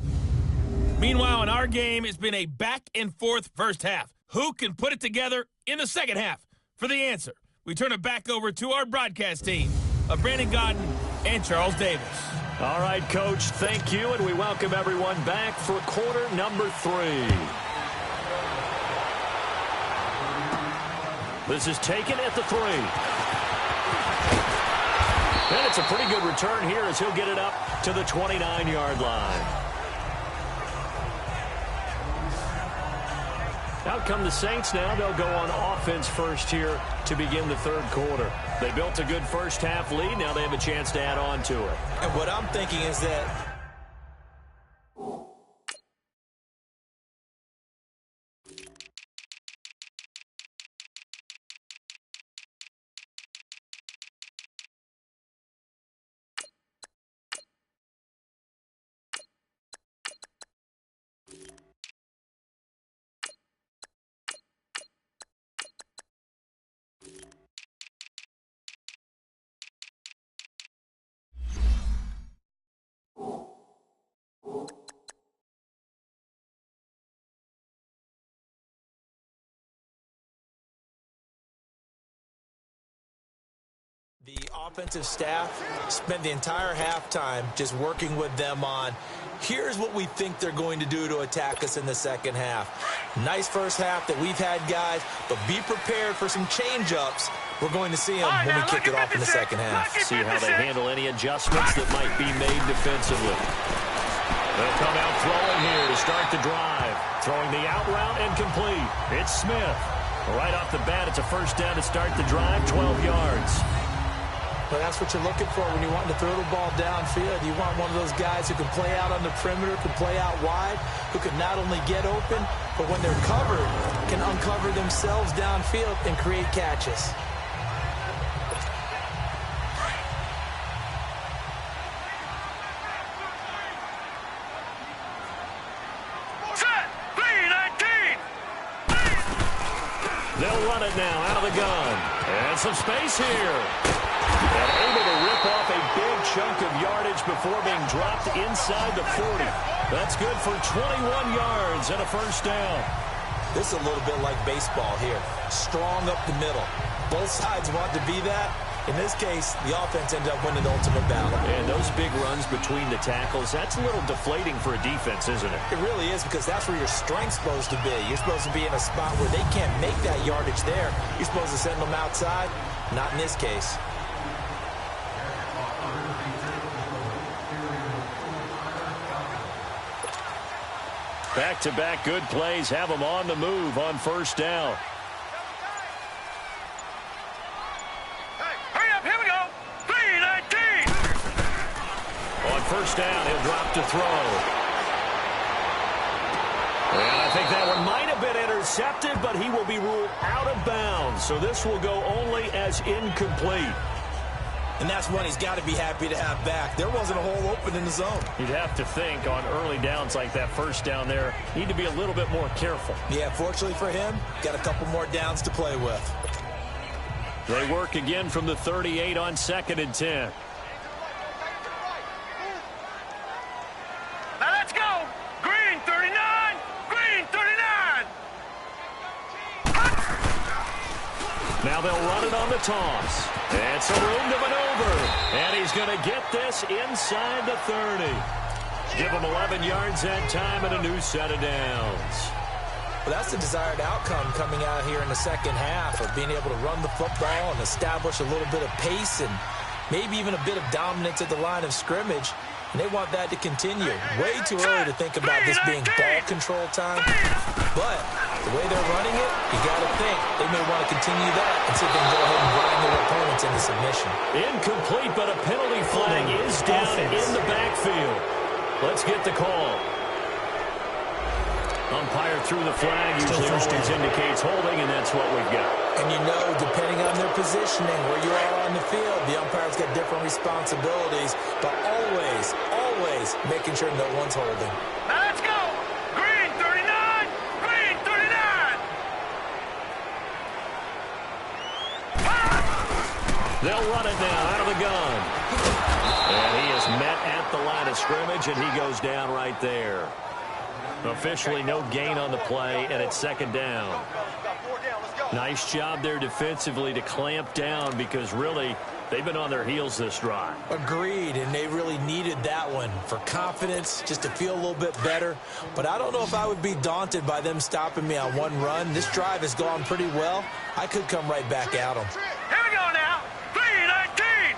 Speaker 1: Meanwhile, in our game, it's been a back-and-forth first half. Who can put it together in the second half? For the answer, we turn it back over to our broadcast team of Brandon Godden and Charles Davis.
Speaker 7: All right, Coach, thank you, and we welcome everyone back for quarter number 3. This is taken at the 3. And it's a pretty good return here as he'll get it up to the 29-yard line. Out come the Saints now. They'll go on offense first here to begin the third quarter. They built a good first half lead. Now they have a chance to add on to it.
Speaker 3: And what I'm thinking is that the offensive staff spent the entire halftime just working with them on, here's what we think they're going to do to attack us in the second half. Nice first half that we've had, guys, but be prepared for some change-ups. We're going to see them when we kick it off in the second half.
Speaker 7: See how they handle any adjustments that might be made defensively. They'll come out throwing here to start the drive. Throwing the out route and complete. It's Smith. Right off the bat, it's a first down to start the drive, 12 yards.
Speaker 3: But that's what you're looking for when you're wanting to throw the ball downfield. You want one of those guys who can play out on the perimeter, can play out wide, who can not only get open, but when they're covered, can uncover themselves downfield and create catches.
Speaker 4: Set! 3-19!
Speaker 7: They'll run it now out of the gun. And some space here. And able to rip off a big chunk of yardage before being dropped inside the 40. That's good for 21 yards and a first down.
Speaker 3: This is a little bit like baseball here. Strong up the middle. Both sides want to be that. In this case, the offense ended up winning the ultimate battle.
Speaker 7: And those big runs between the tackles, that's a little deflating for a defense, isn't it?
Speaker 3: It really is, because that's where your strength's supposed to be. You're supposed to be in a spot where they can't make that yardage there. You're supposed to send them outside. Not in this case.
Speaker 7: Back-to-back good plays have them on the move on first down.
Speaker 4: Hey, hurry up, here we go! 3-19!
Speaker 7: On first down, he'll drop to throw. And I think that one might have been intercepted, but he will be ruled out of bounds. So this will go only as incomplete.
Speaker 3: And that's one he's got to be happy to have back. There wasn't a hole open in the zone.
Speaker 7: You'd have to think on early downs like that first down there, need to be a little bit more careful.
Speaker 3: Yeah, fortunately for him, got a couple more downs to play with.
Speaker 7: They work again from the 38 on 2nd and 10.
Speaker 4: Now let's go! Green 39! Green 39!
Speaker 7: Now they'll run it on the toss. And some room to maneuver. And he's going to get this inside the 30. Give him 11 yards that time and a new set of downs.
Speaker 3: Well, that's the desired outcome coming out here in the second half of being able to run the football and establish a little bit of pace and maybe even a bit of dominance at the line of scrimmage. And they want that to continue. Way too early to think about this being ball control time. But the way they're running it, you got to think they may want to continue that and see if they can go ahead and grind their opponents into submission.
Speaker 7: Incomplete, but a penalty flag is down in the backfield. Let's get the call. Umpire threw the flag, usually always indicates holding, and that's what we've got.
Speaker 3: And you know, depending on their positioning, where you are on the field, the umpire's got different responsibilities, but always, always making sure no one's holding.
Speaker 4: Now let's go. Green 39. Green 39.
Speaker 7: They'll run it now out of the gun. And he is met at the line of scrimmage, and he goes down right there. Officially no gain on the play, and it's second down. Nice job there defensively to clamp down because really they've been on their heels this drive.
Speaker 3: Agreed, and they really needed that one for confidence, just to feel a little bit better. But I don't know if I would be daunted by them stopping me on one run. This drive has gone pretty well. I could come right back at them.
Speaker 4: Here we go now. 3-19.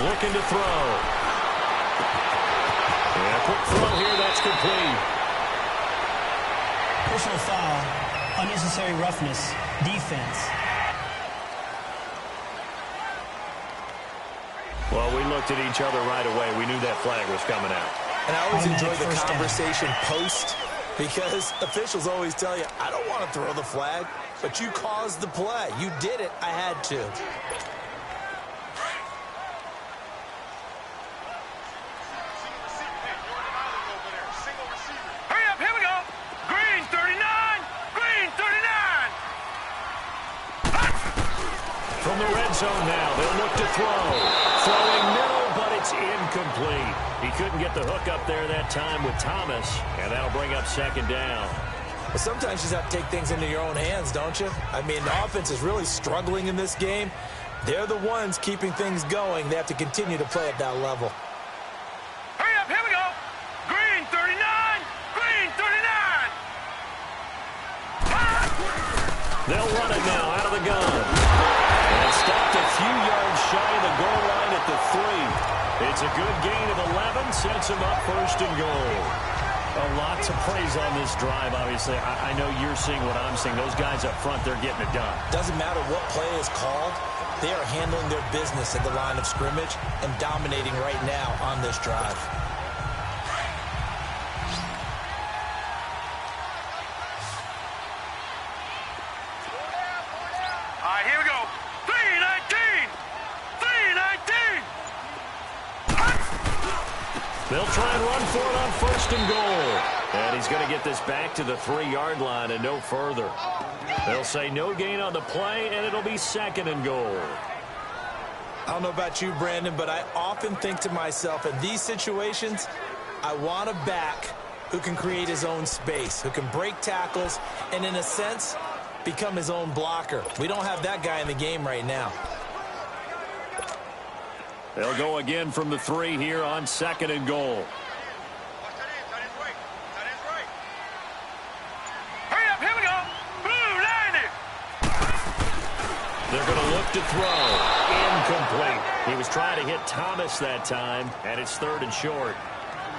Speaker 7: Looking to throw. And a quick throw here, that's complete.
Speaker 6: Personal foul, unnecessary roughness, defense.
Speaker 7: Well, we looked at each other right away. We knew that flag was coming out.
Speaker 3: And I always enjoy the conversation post because officials always tell you, I don't want to throw the flag, but you caused the play. You did it. I had to.
Speaker 7: From the red zone now, they'll look to throw. Throwing middle, but it's incomplete. He couldn't get the hook up there that time with Thomas, and that'll bring up second down.
Speaker 3: Well, sometimes you just have to take things into your own hands, don't you? I mean, the offense is really struggling in this game. They're the ones keeping things going. They have to continue to play at that level.
Speaker 4: Hurry up, here we go. Green 39, green 39.
Speaker 7: They'll run it now out of the gun. And stopped a few yards shy of the goal line at the 3. It's a good gain of 11, sets him up first and goal. A lot to praise on this drive, obviously. I know you're seeing what I'm seeing. Those guys up front, they're getting it done.
Speaker 3: Doesn't matter what play is called. They are handling their business at the line of scrimmage and dominating right now on this drive.
Speaker 4: All right, here we go. 3-19. 3-19.
Speaker 7: They'll try and run for it on first and goal. And he's going to get this back to the 3-yard line and no further. They'll say no gain on the play, and it'll be second and goal.
Speaker 3: I don't know about you, Brandon, but I often think to myself, in these situations, I want a back who can create his own space, who can break tackles, and in a sense, become his own blocker. We don't have that guy in the game right now.
Speaker 7: They'll go again from the 3 here on second and goal.
Speaker 4: Hurry up, here we go. Blue 90.
Speaker 7: They're going to look to throw. Incomplete. He was trying to hit Thomas that time, and it's third and short.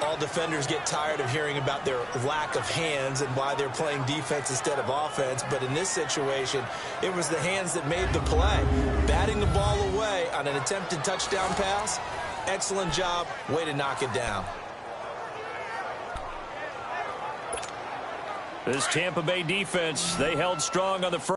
Speaker 3: All defenders get tired of hearing about their lack of hands and why they're playing defense instead of offense. But in this situation, it was the hands that made the play. Batting the ball away on an attempted touchdown pass. Excellent job. Way to knock it down.
Speaker 7: This Tampa Bay defense, they held strong on the first.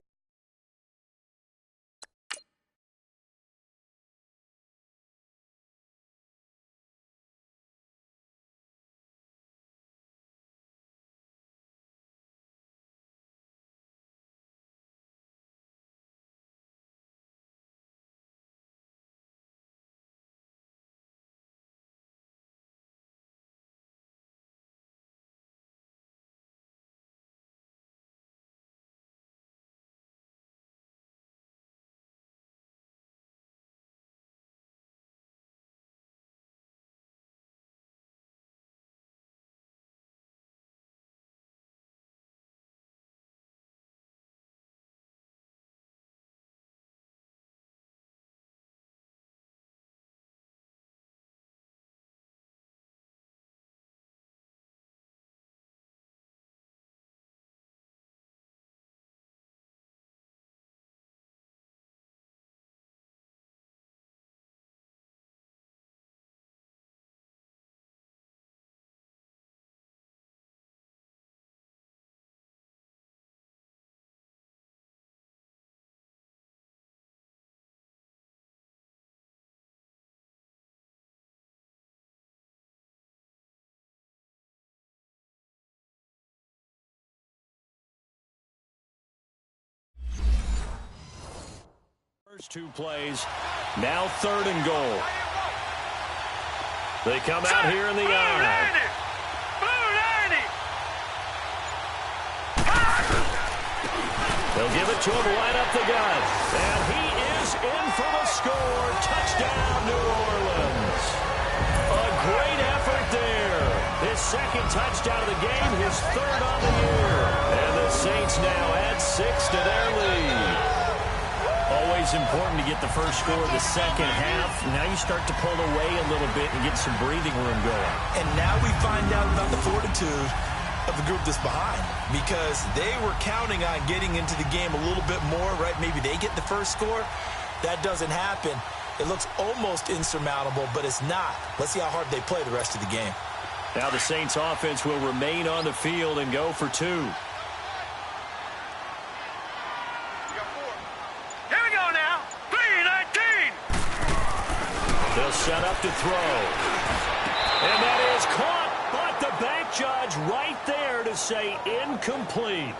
Speaker 7: First 2 plays, now 3rd and goal. They come out here in the eye. They'll give it to him right up the gut. And he is in for the score. Touchdown, New Orleans. A great effort there. His 2nd touchdown of the game, his 3rd on the year. And the Saints now add 6 to their lead. Always important to get the first score of the second half. Now you start to pull away a little bit and get some breathing room going.
Speaker 3: And now we find out about the fortitude of the group that's behind, because they were counting on getting into the game a little bit more, right? Maybe they get the first score. That doesn't happen. It looks almost insurmountable, but it's not. Let's see how hard they play the rest of the game.
Speaker 7: Now the Saints offense will remain on the field and go for 2. They'll set up to throw. And that is caught, but the back judge right there to say incomplete.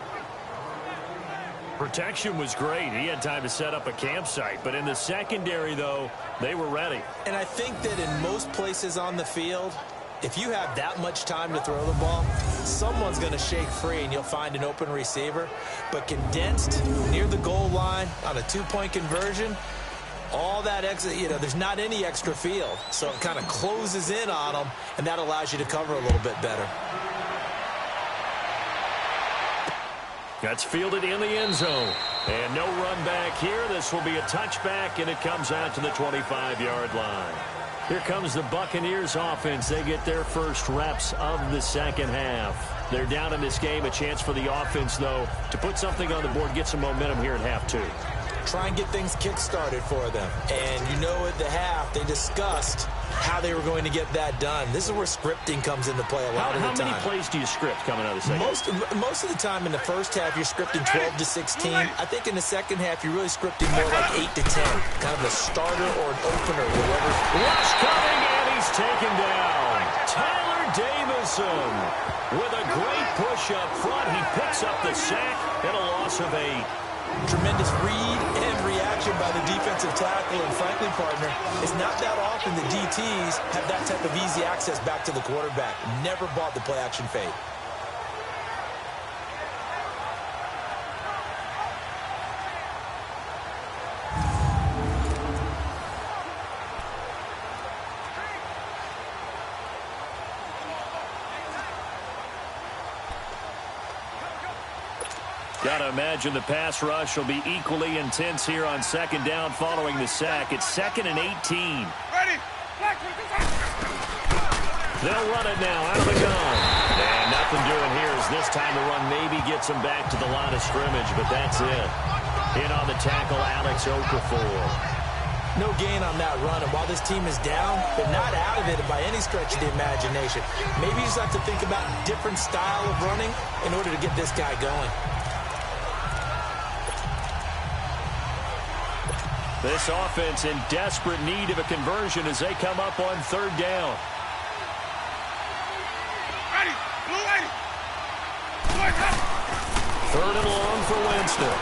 Speaker 7: Protection was great. He had time to set up a campsite. But in the secondary, though, they were ready.
Speaker 3: And I think that in most places on the field, if you have that much time to throw the ball, someone's going to shake free and you'll find an open receiver. But condensed near the goal line on a 2-point conversion, all that extra, there's not any extra field. So it kind of closes in on them, and that allows you to cover a little bit better.
Speaker 7: That's fielded in the end zone. And no run back here. This will be a touchback, and it comes out to the 25-yard line. Here comes the Buccaneers offense. They get their first reps of the second half. They're down in this game. A chance for the offense, though, to put something on the board, get some momentum here at half 2.
Speaker 3: Try and get things kick-started for them. And at the half, they discussed how they were going to get that done. This is where scripting comes into play a lot of the time.
Speaker 7: How many plays do you script coming out of the second half?
Speaker 3: Most of the time in the first half, you're scripting 12 to 16. I think in the second half, you're really scripting more like 8 to 10. Kind of a starter or an opener, whatever.
Speaker 7: Rush coming, and he's taken down. Tyler Davison with a great push up front. He picks up the sack and a loss of 8.
Speaker 3: Tremendous read and reaction by the defensive tackle, and frankly, partner, it's not that often the DTs have that type of easy access back to the quarterback. Never bought the play-action fade.
Speaker 7: Got to imagine the pass rush will be equally intense here on second down following the sack. It's 2nd and 18.
Speaker 4: Ready?
Speaker 7: They'll run it now out of the gun. And nothing doing here as this time the run maybe gets them back to the line of scrimmage, but that's it. In on the tackle, Alex Okafor.
Speaker 3: No gain on that run, and while this team is down, they're not out of it by any stretch of the imagination. Maybe you just have to think about a different style of running in order to get this guy going.
Speaker 7: This offense in desperate need of a conversion as they come up on 3rd down.
Speaker 4: Ready? Blue ready.
Speaker 7: 3rd and long for Winston.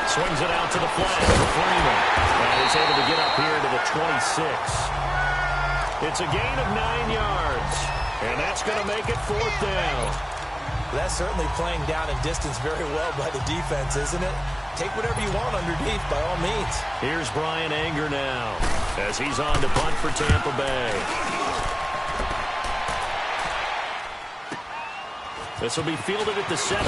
Speaker 7: Swings it out to the flat for Freeman. And he's able to get up here to the 26. It's a gain of 9 yards. And that's going to make it 4th down.
Speaker 3: That's certainly playing down in distance very well by the defense, isn't it? Take whatever you want underneath, by all means.
Speaker 7: Here's Brian Anger now as he's on to punt for Tampa Bay. This will be fielded at the 17.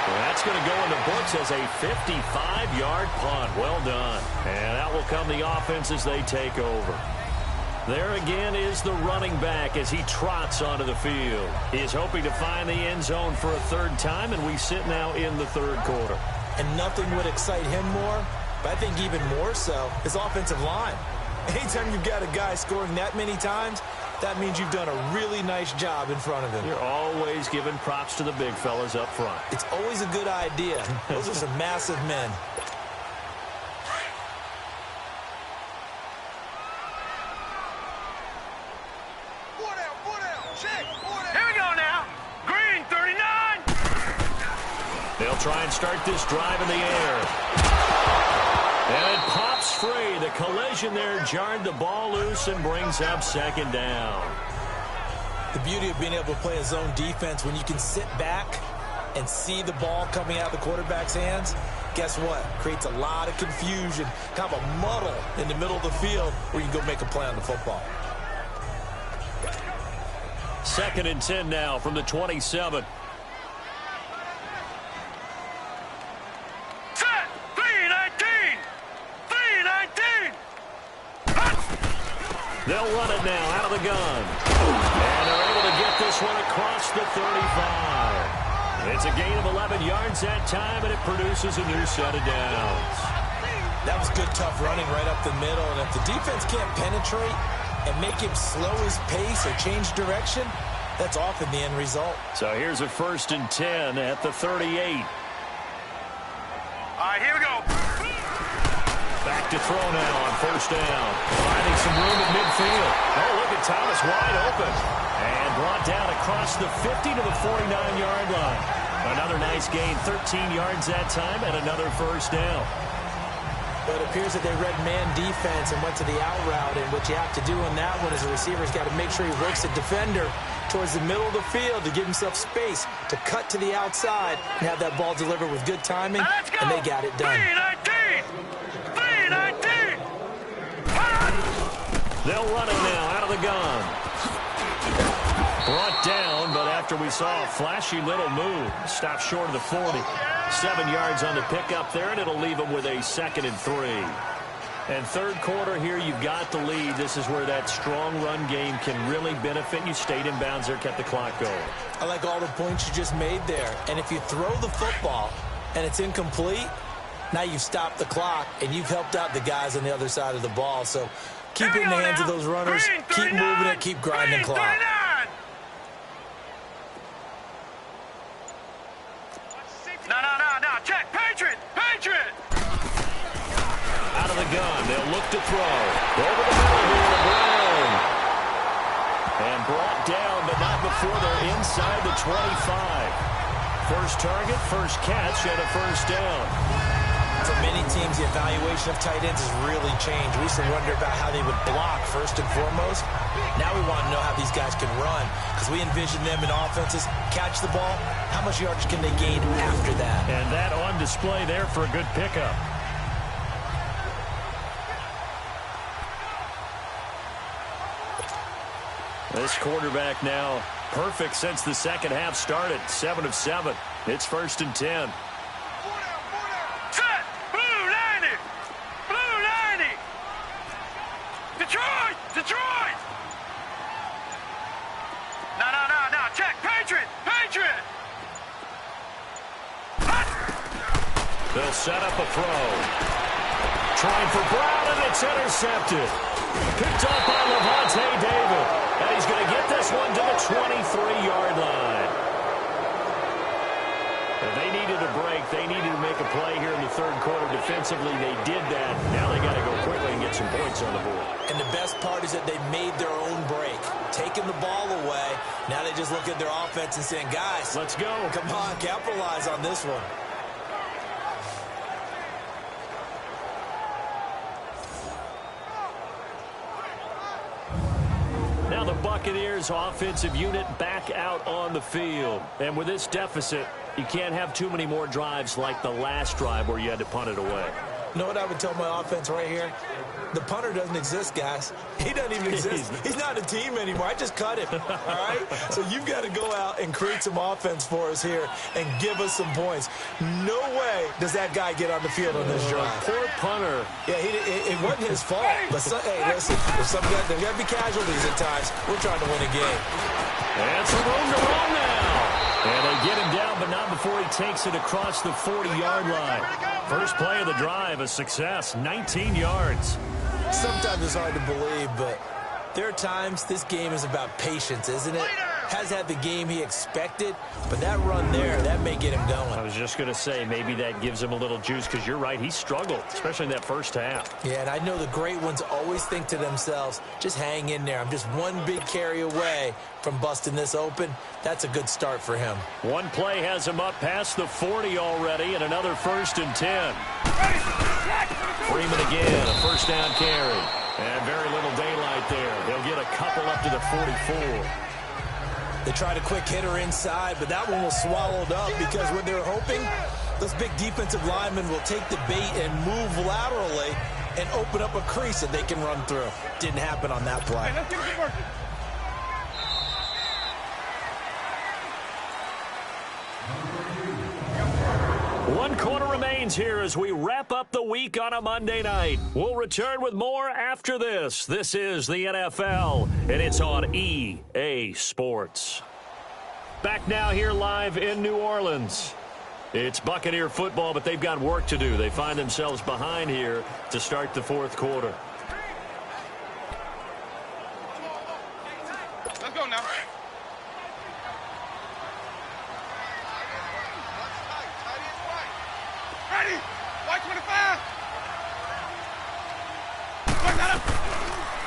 Speaker 7: Well, that's going to go in the books as a 55-yard punt. Well done. And that will come the offense as they take over. There again is the running back as he trots onto the field. He is hoping to find the end zone for a 3rd time, and we sit now in the 3rd quarter.
Speaker 3: And nothing would excite him more, but I think even more so, his offensive line. Anytime you've got a guy scoring that many times, that means you've done a really nice job in front of him.
Speaker 7: You're always giving props to the big fellas up front.
Speaker 3: It's always a good idea. Those are some massive men.
Speaker 7: They'll try and start this drive in the air. And it pops free. The collision there jarred the ball loose and brings up second down.
Speaker 3: The beauty of being able to play a zone defense when you can sit back and see the ball coming out of the quarterback's hands, guess what? Creates a lot of confusion, kind of a muddle in the middle of the field where you can go make a play on the football.
Speaker 7: 2nd and 10 now from the 27. They'll run it now out of the gun. And they're able to get this one across the 35. It's a gain of 11 yards that time, and it produces a new set of downs.
Speaker 3: That was good, tough running right up the middle. And if the defense can't penetrate and make him slow his pace or change direction, that's often the end result.
Speaker 7: So here's a 1st and 10 at the 38.
Speaker 4: All right, here we go.
Speaker 7: Back to throw now on 1st down. Finding some room at midfield. Oh, look at Thomas wide open. And brought down across the 50 to the 49-yard line. Another nice gain, 13 yards that time, and another 1st down.
Speaker 3: But it appears that they read man defense and went to the out route. And what you have to do in that one is the receiver's got to make sure he works the defender towards the middle of the field to give himself space to cut to the outside and have that ball delivered with good timing, and they got it done.
Speaker 4: 3-19!
Speaker 7: They'll run it now out of the gun. Brought down, but after we saw a flashy little move, stopped short of the 40. 7 yards on the pickup there, and it'll leave them with a 2nd and 3. And 3rd quarter here, you've got the lead. This is where that strong run game can really benefit you. Stayed in bounds there, kept the clock going.
Speaker 3: I like all the points you just made there. And if you throw the football and it's incomplete, now you've stopped the clock and you've helped out the guys on the other side of the ball. So keep it in the hands of those runners. Keep moving it. Keep grinding clock.
Speaker 4: No. Check. Patriot.
Speaker 7: Out of the gun. They'll look to throw. Over the middle here to Brown. And brought down, but not before they're inside the 25. First target, first catch, and a 1st down.
Speaker 3: For many teams, the evaluation of tight ends has really changed. We used to wonder about how they would block first and foremost. Now we want to know how these guys can run, because we envision them in offenses catch the ball. How much yardage can they gain after that?
Speaker 7: And that on display there for a good pickup. This quarterback now perfect since the 2nd half started. 7 of 7. It's 1st and 10.
Speaker 4: Set. Blue 90. Detroit. No. Check. Patriot.
Speaker 7: They'll set up a throw. Trying for Brown, and it's intercepted. Picked up by Levante David. And he's going to get this one to the 23-yard line. And they needed a break. They needed to make a play here in the 3rd quarter. Defensively, they did that. Now they got to go quickly and get some points on the board.
Speaker 3: And the best part is that they made their own break. Taking the ball away. Now they just look at their offense and saying, guys,
Speaker 7: let's go.
Speaker 3: Come on, capitalize on this one.
Speaker 7: Now the Buccaneers offensive unit back out on the field. And with this deficit, you can't have too many more drives like the last drive where you had to punt it away.
Speaker 3: You know what I would tell my offense right here? The punter doesn't exist, guys. He doesn't even exist. He's not a team anymore. I just cut him, all right? So you've got to go out and create some offense for us here and give us some points. No way does that guy get on the field on this drive.
Speaker 7: Poor punter.
Speaker 3: Yeah, it wasn't his fault. But, hey, listen, there's got to be casualties at times. We're trying to win a game.
Speaker 7: And some room to run now. And they get him down, but not before he takes it across the 40-yard line. First play of the drive, a success, 19 yards.
Speaker 3: Sometimes it's hard to believe, but there are times this game is about patience, isn't it? Has had the game he expected, but that run there, that may get him going.
Speaker 7: I was just going to say, maybe that gives him a little juice, because you're right, he struggled, especially in that first half.
Speaker 3: Yeah, and I know the great ones always think to themselves, just hang in there. I'm just one big carry away from busting this open. That's a good start for him.
Speaker 7: One play has him up past the 40 already, and another 1st and 10. Freeman again, a first down carry. And very little daylight there. He'll get a couple up to the 44.
Speaker 3: They tried a quick hitter inside, but that one was swallowed up because what they're hoping, those big defensive linemen will take the bait and move laterally and open up a crease that they can run through. Didn't happen on that play.
Speaker 7: One quarter remains here as we wrap up the week on a Monday night. We'll return with more after this. This is the NFL, and it's on EA Sports. Back now here live in New Orleans. It's Buccaneer football, but they've got work to do. They find themselves behind here to start the fourth quarter.
Speaker 4: Let's go now. Ready? White 25.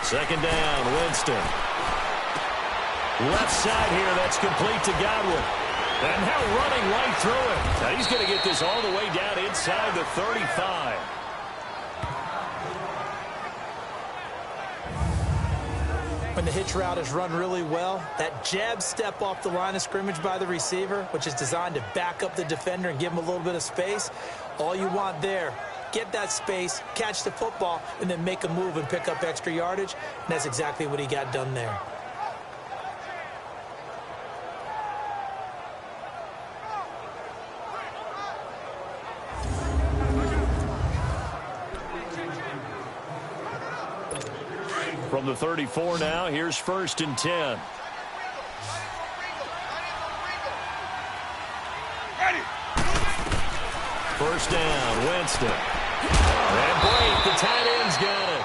Speaker 7: Second down, Winston. Left side here, that's complete to Godwin. And now running right through it. Now he's going to get this all the way down inside the 35.
Speaker 3: When the hitch route is run really well, that jab step off the line of scrimmage by the receiver, which is designed to back up the defender and give him a little bit of space, all you want there, get that space, catch the football, and then make a move and pick up extra yardage. And that's exactly what he got done there.
Speaker 7: From the 34 now, here's 1st and 10. First down, Winston. And Blake, the tight end's got it.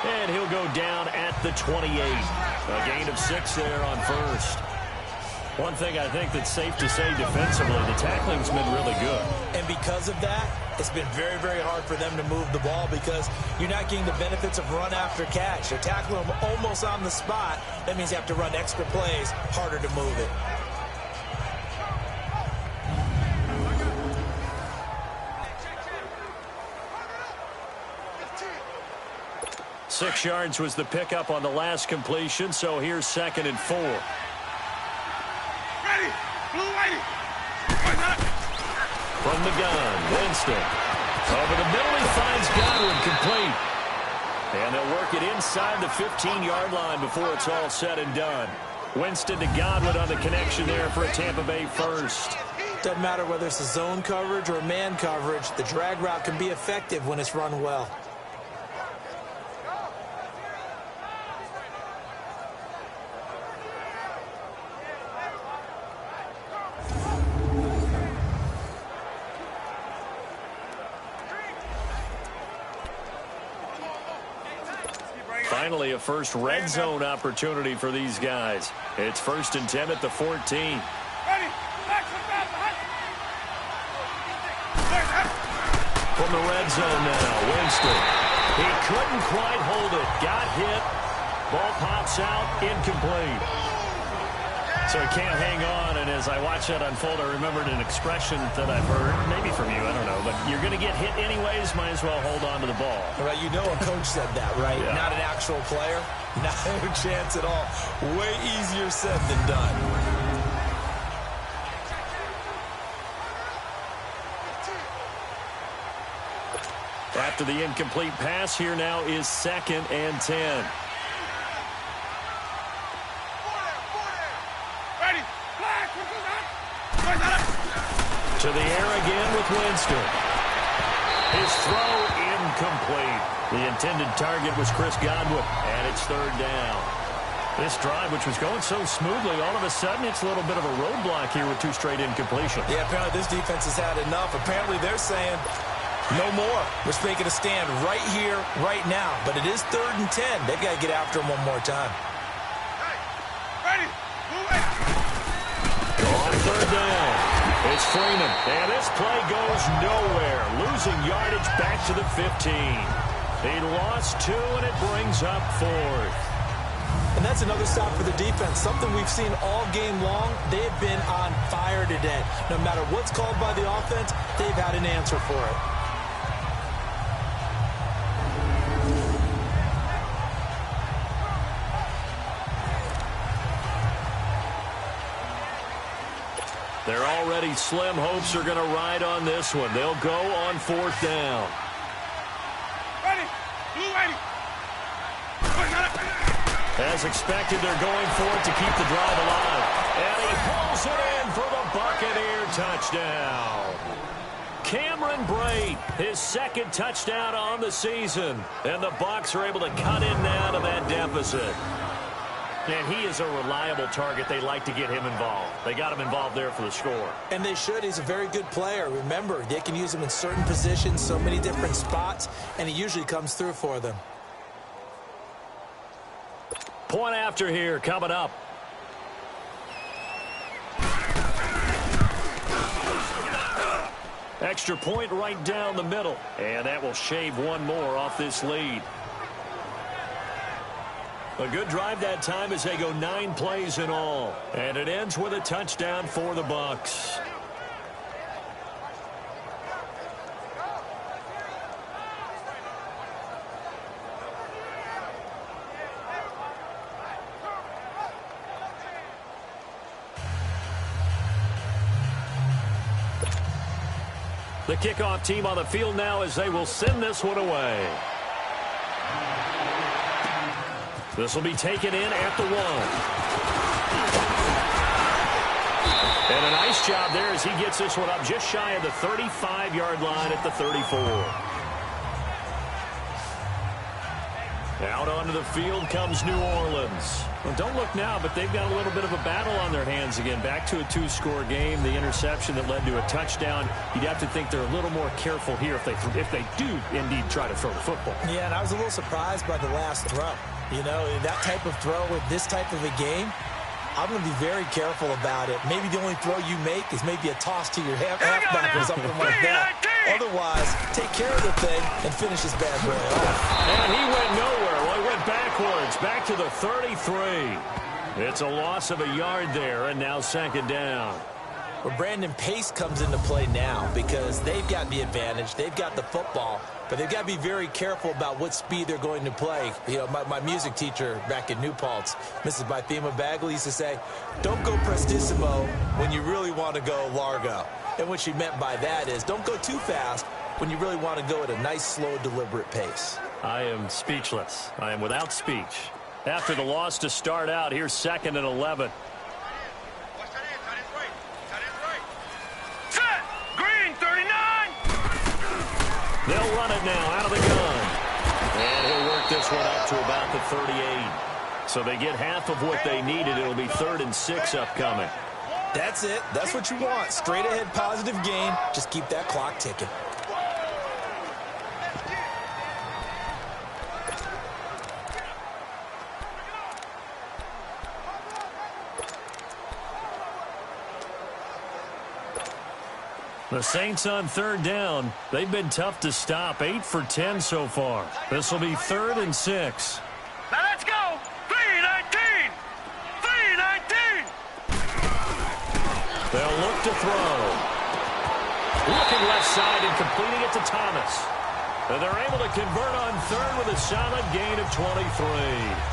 Speaker 7: And he'll go down at the 28. A gain of 6 there on first. One thing I think that's safe to say defensively, the tackling's been really good.
Speaker 3: And because of that, it's been very, very hard for them to move the ball because you're not getting the benefits of run after catch. They're tackling them almost on the spot. That means you have to run extra plays, harder to move it.
Speaker 7: Six yards was the pickup on the last completion, so here's 2nd and 4.
Speaker 4: Ready? Blue whitey.
Speaker 7: From the gun, Winston. Over the middle, he finds Godwin complete. And they'll work it inside the 15-yard line before it's all said and done. Winston to Godwin on the connection there for a Tampa Bay first.
Speaker 3: Doesn't matter whether it's a zone coverage or a man coverage, the drag route can be effective when it's run well.
Speaker 7: Finally, a first red zone opportunity for these guys. It's 1st and 10 at the 14. From the red zone now, Winston. He couldn't quite hold it. Got hit. Ball pops out, incomplete. So he can't hang on, and as I watch that unfold, I remembered an expression that I've heard, maybe from you, I don't know, but you're going to get hit anyways, might as well hold on to the ball.
Speaker 3: Right, you know a coach said that, right?
Speaker 7: Yeah.
Speaker 3: Not an actual player. Not a chance at all. Way easier said than done.
Speaker 7: After the incomplete pass, here now is 2nd and 10. To the air again with Winston. His throw incomplete. The intended target was Chris Godwin, and it's 3rd down. This drive, which was going so smoothly, all of a sudden it's a little bit of a roadblock here with 2 straight incompletions.
Speaker 3: Yeah, apparently this defense has had enough. Apparently they're saying no more. We're making a stand right here, right now. But it is 3rd and 10. They've got to get after him one more time.
Speaker 4: Ready?
Speaker 7: On 3rd down. It's Freeman, and this play goes nowhere. Losing yardage back to the 15. He lost 2, and it brings up 4th.
Speaker 3: And that's another stop for the defense. Something we've seen all game long. They've been on fire today. No matter what's called by the offense, they've had an answer for it.
Speaker 7: Their already slim hopes are going to ride on this one. They'll go on 4th down.
Speaker 4: Ready. Blue ready.
Speaker 7: As expected, they're going for it to keep the drive alive. And he pulls it in for the Buccaneer touchdown. Cameron Brate, his 2nd touchdown on the season. And the Bucs are able to cut in now to that deficit. And he is a reliable target. They like to get him involved. They got him involved there for the score.
Speaker 3: And they should. He's a very good player. Remember, they can use him in certain positions, so many different spots, and he usually comes through for them.
Speaker 7: Point after here coming up. Extra point right down the middle. And that will shave one more off this lead. A good drive that time as they go 9 plays in all. And it ends with a touchdown for the Bucs. The kickoff team on the field now as they will send this one away. This will be taken in at the 1. And a nice job there as he gets this one up just shy of the 35-yard line at the 34. Out onto the field comes New Orleans. Well, don't look now, but they've got a little bit of a battle on their hands again. Back to a 2-score game. The interception that led to a touchdown. You'd have to think they're a little more careful here if they do indeed try to throw the football.
Speaker 3: Yeah, and I was a little surprised by the last throw. You know, that type of throw with this type of a game, I'm going to be very careful about it. Maybe the only throw you make is maybe a toss to your halfback or something like that. Otherwise, take care of the thing and finish this bad boy off.
Speaker 7: And he went nowhere. Well, he went backwards, back to the 33. It's a loss of a yard there, and now 2nd down.
Speaker 3: Well, Brandon, pace comes into play now because they've got the advantage. They've got the football, but they've got to be very careful about what speed they're going to play. You know, my music teacher back in New Paltz, Mrs. Bythema Bagley, used to say, don't go prestissimo when you really want to go largo. And what she meant by that is don't go too fast when you really want to go at a nice, slow, deliberate pace.
Speaker 7: I am speechless. I am without speech. After the loss to start out, here's 2nd and 11.
Speaker 4: Set! Green, 39!
Speaker 7: They'll run it now out of the gun. And he'll work this one up to about the 38. So they get half of what they needed. It'll be 3rd and 6 upcoming.
Speaker 3: That's it. That's what you want. Straight ahead positive gain. Just keep that clock ticking.
Speaker 7: The Saints on 3rd down. They've been tough to stop. 8 for 10 so far. This will be 3rd and 6.
Speaker 4: Now let's go! 3-19! 3-19!
Speaker 7: They'll look to throw. Looking left side and completing it to Thomas. And they're able to convert on 3rd with a solid gain of 23.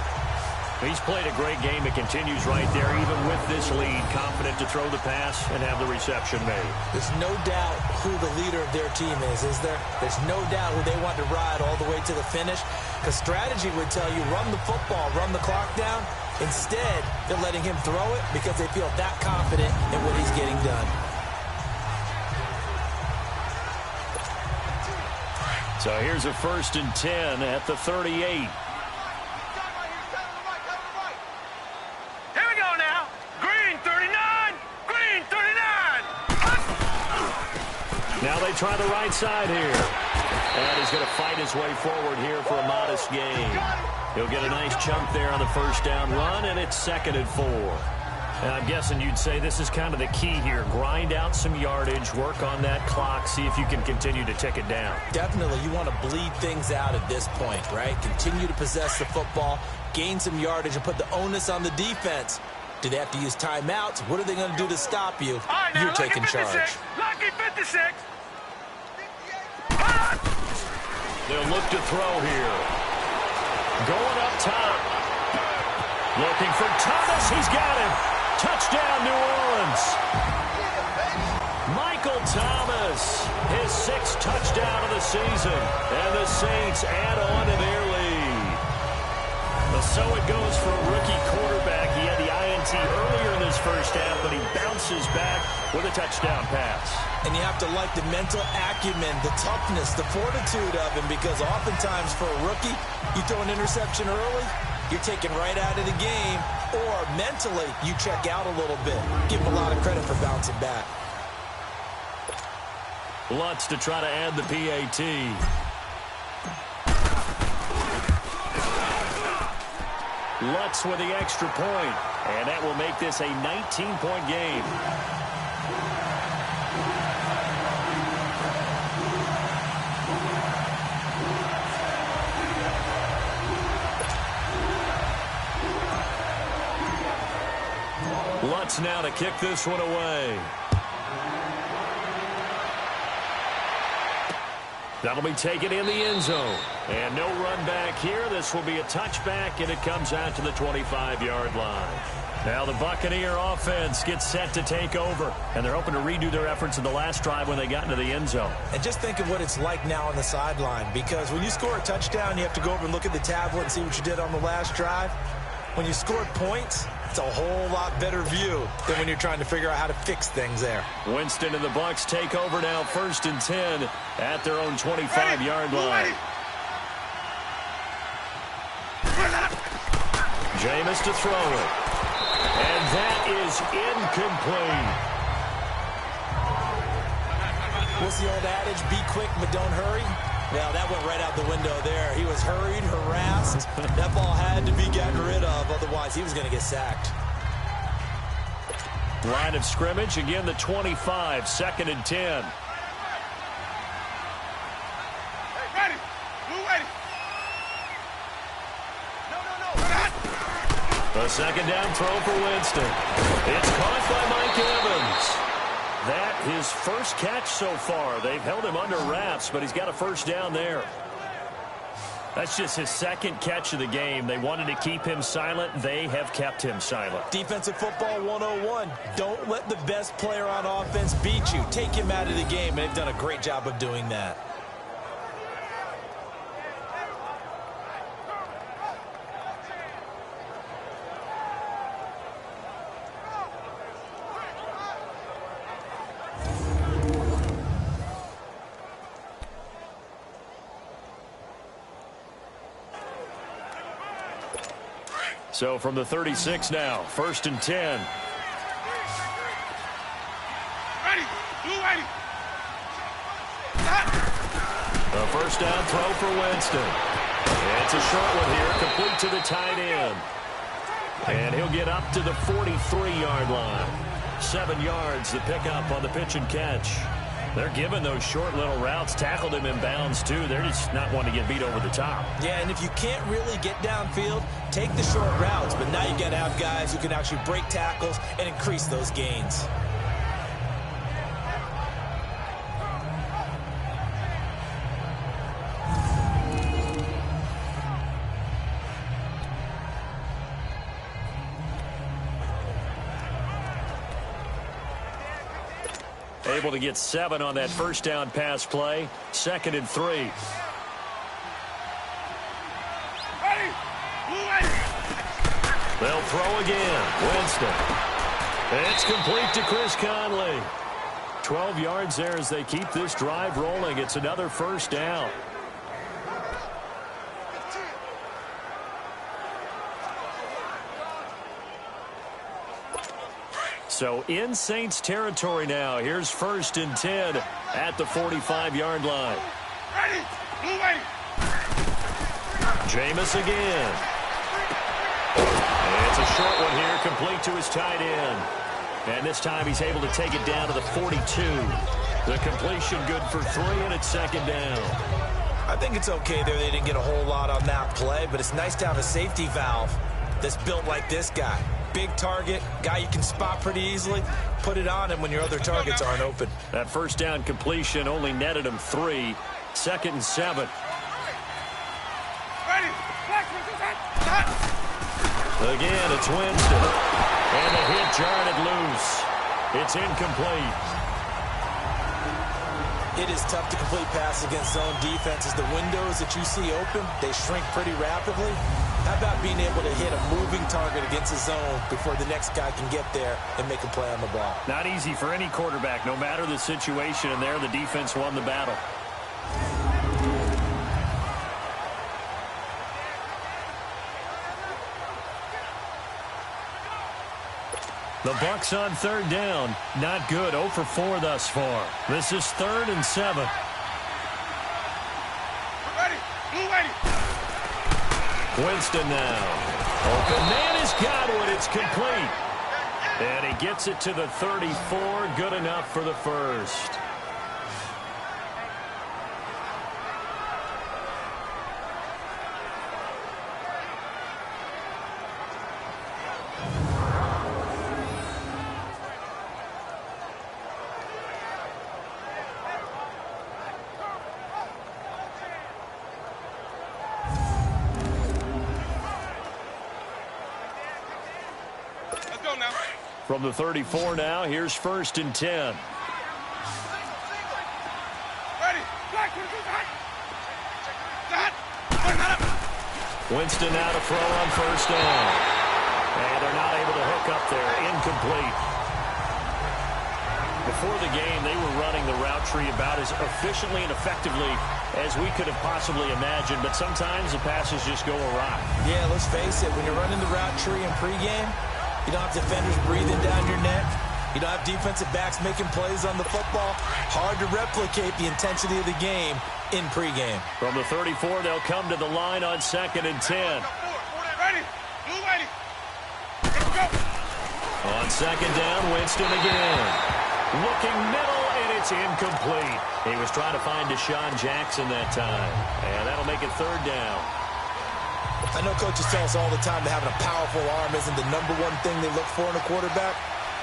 Speaker 7: He's played a great game. It continues right there, even with this lead. Confident to throw the pass and have the reception made.
Speaker 3: There's no doubt who the leader of their team is there? There's no doubt who they want to ride all the way to the finish. Because strategy would tell you, run the football, run the clock down. Instead, they're letting him throw it because they feel that confident in what he's getting done.
Speaker 7: So here's a 1st and 10 at the 38. Now they try the right side here. And he's going to fight his way forward here for a modest gain. He'll get a nice chunk there on the 1st down run, and it's 2nd and 4. And I'm guessing you'd say this is kind of the key here. Grind out some yardage, work on that clock, see if you can continue to tick it down.
Speaker 3: Definitely. You want to bleed things out at this point, right? Continue to possess the football, gain some yardage, and put the onus on the defense. Do they have to use timeouts? What are they going to do to stop you?
Speaker 4: Right, now,
Speaker 3: you're taking charge.
Speaker 4: Lucky 56.
Speaker 7: They'll look to throw here. Going up top. Looking for Thomas. He's got him. Touchdown, New Orleans. Thomas, his 6th touchdown of the season, and the Saints add on to their lead. So it goes for a rookie quarterback. He had the INT earlier in this first half, but he bounces back with a touchdown pass.
Speaker 3: And you have to like the mental acumen, the toughness, the fortitude of him, because oftentimes for a rookie, you throw an interception early, you're taken right out of the game, or mentally you check out a little bit. Give him a lot of credit for bouncing back.
Speaker 7: Lutz to try to add the PAT. Lutz with the extra point, and that will make this a 19-point game. Lutz now to kick this one away. That'll be taken in the end zone. And no run back here. This will be a touchback, and it comes out to the 25-yard line. Now the Buccaneer offense gets set to take over, and they're hoping to redo their efforts in the last drive when they got into the end zone.
Speaker 3: And just think of what it's like now on the sideline, because when you score a touchdown, you have to go over and look at the tablet and see what you did on the last drive. When you scored points, it's a whole lot better view than when you're trying to figure out how to fix things there.
Speaker 7: Winston and the Bucs take over now, 1st and 10 at their own 25-yard line. Jameis to throw it. And that is incomplete.
Speaker 3: What's the old adage? Be quick, but don't hurry. Well, that went right out the window there. He was hurried, harassed. That ball had to be gotten rid of, otherwise he was going to get sacked.
Speaker 7: Line of scrimmage, again the 25, 2nd and 10.
Speaker 4: Hey, ready. Blue ready. No.
Speaker 7: A 2nd down throw for Winston. It's caught by Mike Evans. That his first catch so far. They've held him under wraps, but he's got a 1st down there. That's just his 2nd catch of the game. They wanted to keep him silent. They have kept him silent.
Speaker 3: Defensive football 101. Don't let the best player on offense beat you. Take him out of the game, and they've done a great job of doing that.
Speaker 7: So from the 36 now, 1st and 10.
Speaker 4: Ready. Blue ready.
Speaker 7: A 1st down throw for Winston. It's a short one here, complete to the tight end. And he'll get up to the 43-yard line. 7 yards, the pickup on the pitch and catch. They're giving those short little routes. Tackled him in bounds, too. They're just not wanting to get beat over the top.
Speaker 3: Yeah, and if you can't really get downfield, take the short routes. But now you've got to have guys who can actually break tackles and increase those gains.
Speaker 7: Able to get 7 on that 1st down pass play. 2nd and 3.
Speaker 4: Ready. Blue ready.
Speaker 7: They'll throw again. Winston. It's complete to Chris Conley. 12 yards there as they keep this drive rolling. It's another 1st down. So in Saints territory now. Here's 1st and 10 at the 45-yard line.
Speaker 4: Ready. Blue ready.
Speaker 7: Jameis again. And it's a short one here, complete to his tight end. And this time he's able to take it down to the 42. The completion good for 3, and it's 2nd down.
Speaker 3: I think it's okay there. They didn't get a whole lot on that play, but it's nice to have a safety valve that's built like this guy. Big target, guy you can spot pretty easily. Put it on him when your other targets aren't open.
Speaker 7: That 1st down completion only netted him 3. 2nd and 7.
Speaker 4: Ready.
Speaker 7: Again, it's Winston. And the hit jarred it loose. It's incomplete.
Speaker 3: It is tough to complete passes against zone defenses. The windows that you see open, they shrink pretty rapidly. How about being able to hit a moving target against the zone before the next guy can get there and make a play on the ball?
Speaker 7: Not easy for any quarterback, no matter the situation, and there the defense won the battle. The Bucs on third down. Not good. 0 for 4 thus far. This is 3rd and 7.
Speaker 4: Ready. Blue ready.
Speaker 7: Winston now. Open man has got one. It's complete. And he gets it to the 34. Good enough for the first. From the 34 now, here's 1st and 10.
Speaker 4: Ready.
Speaker 7: Winston now to throw on 1st down. And they're not able to hook up there. Incomplete. Before the game, they were running the route tree about as efficiently and effectively as we could have possibly imagined, but sometimes the passes just go awry.
Speaker 3: Yeah, let's face it, when you're running the route tree in pregame, you don't have defenders breathing down your neck. You don't have defensive backs making plays on the football. Hard to replicate the intensity of the game in pregame.
Speaker 7: From the 34, they'll come to the line on 2nd and 10.
Speaker 4: Ready. Blue ready. Go.
Speaker 7: On 2nd down, Winston again. Looking middle, and it's incomplete. He was trying to find Deshaun Jackson that time. And that'll make it 3rd down.
Speaker 3: I know coaches tell us all the time that having a powerful arm isn't the #1 thing they look for in a quarterback.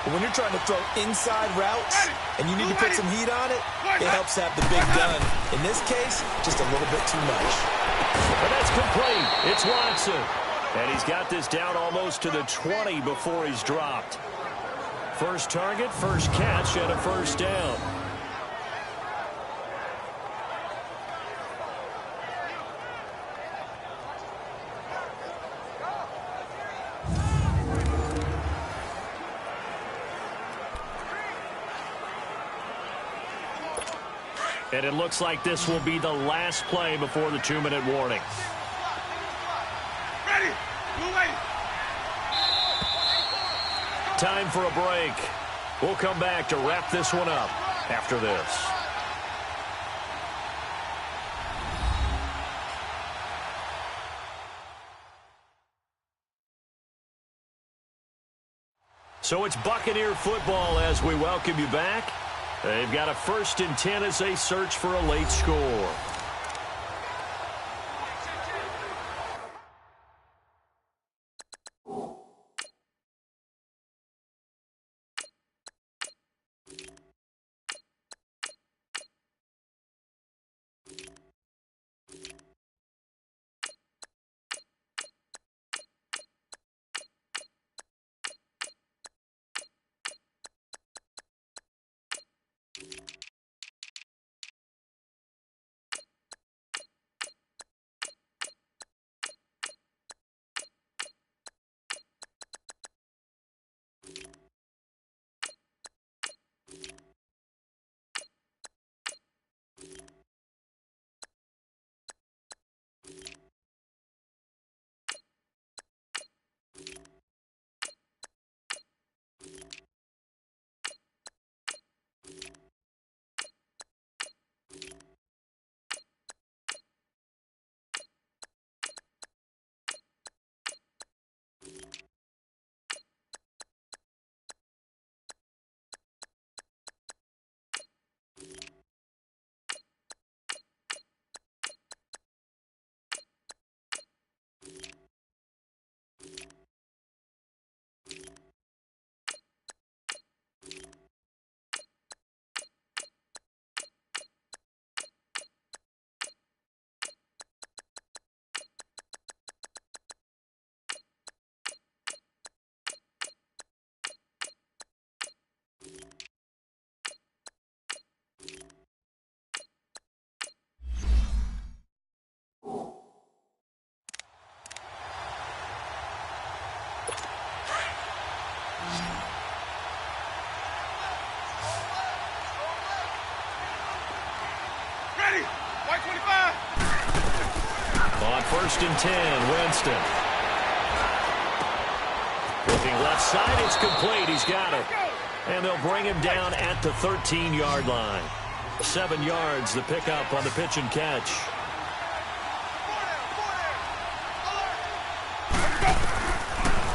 Speaker 3: But when you're trying to throw inside routes and you need to put some heat on it, it helps have the big gun. In this case, just a little bit too much.
Speaker 7: But that's complete. It's Watson. And he's got this down almost to the 20 before he's dropped. First target, first catch, and a 1st down. And it looks like this will be the last play before the 2-minute warning.
Speaker 4: Ready. Blue ready.
Speaker 7: Time for a break. We'll come back to wrap this one up after this. So it's Buccaneer football as we welcome you back. They've got a 1st and 10 as they search for a late score.
Speaker 4: Ready. White 25.
Speaker 7: On 1st and 10, Winston. Looking left side, it's complete. He's got it. And they'll bring him down at the 13-yard line. 7 yards, the pickup on the pitch and catch.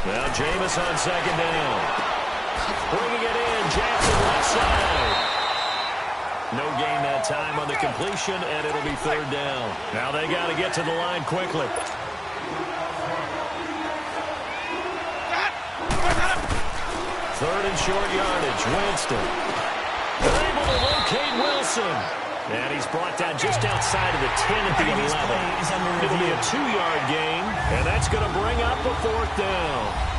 Speaker 7: Now Jameis on 2nd down. Bringing it in, Jackson left side. No gain that time on the completion, and it'll be 3rd down. Now they got to get to the line quickly. 3rd and short yardage, Winston. They're able to locate Wilson. And he's brought down just outside of the 10 at the 11. It'll be a 2-yard gain, and that's going to bring up a 4th down.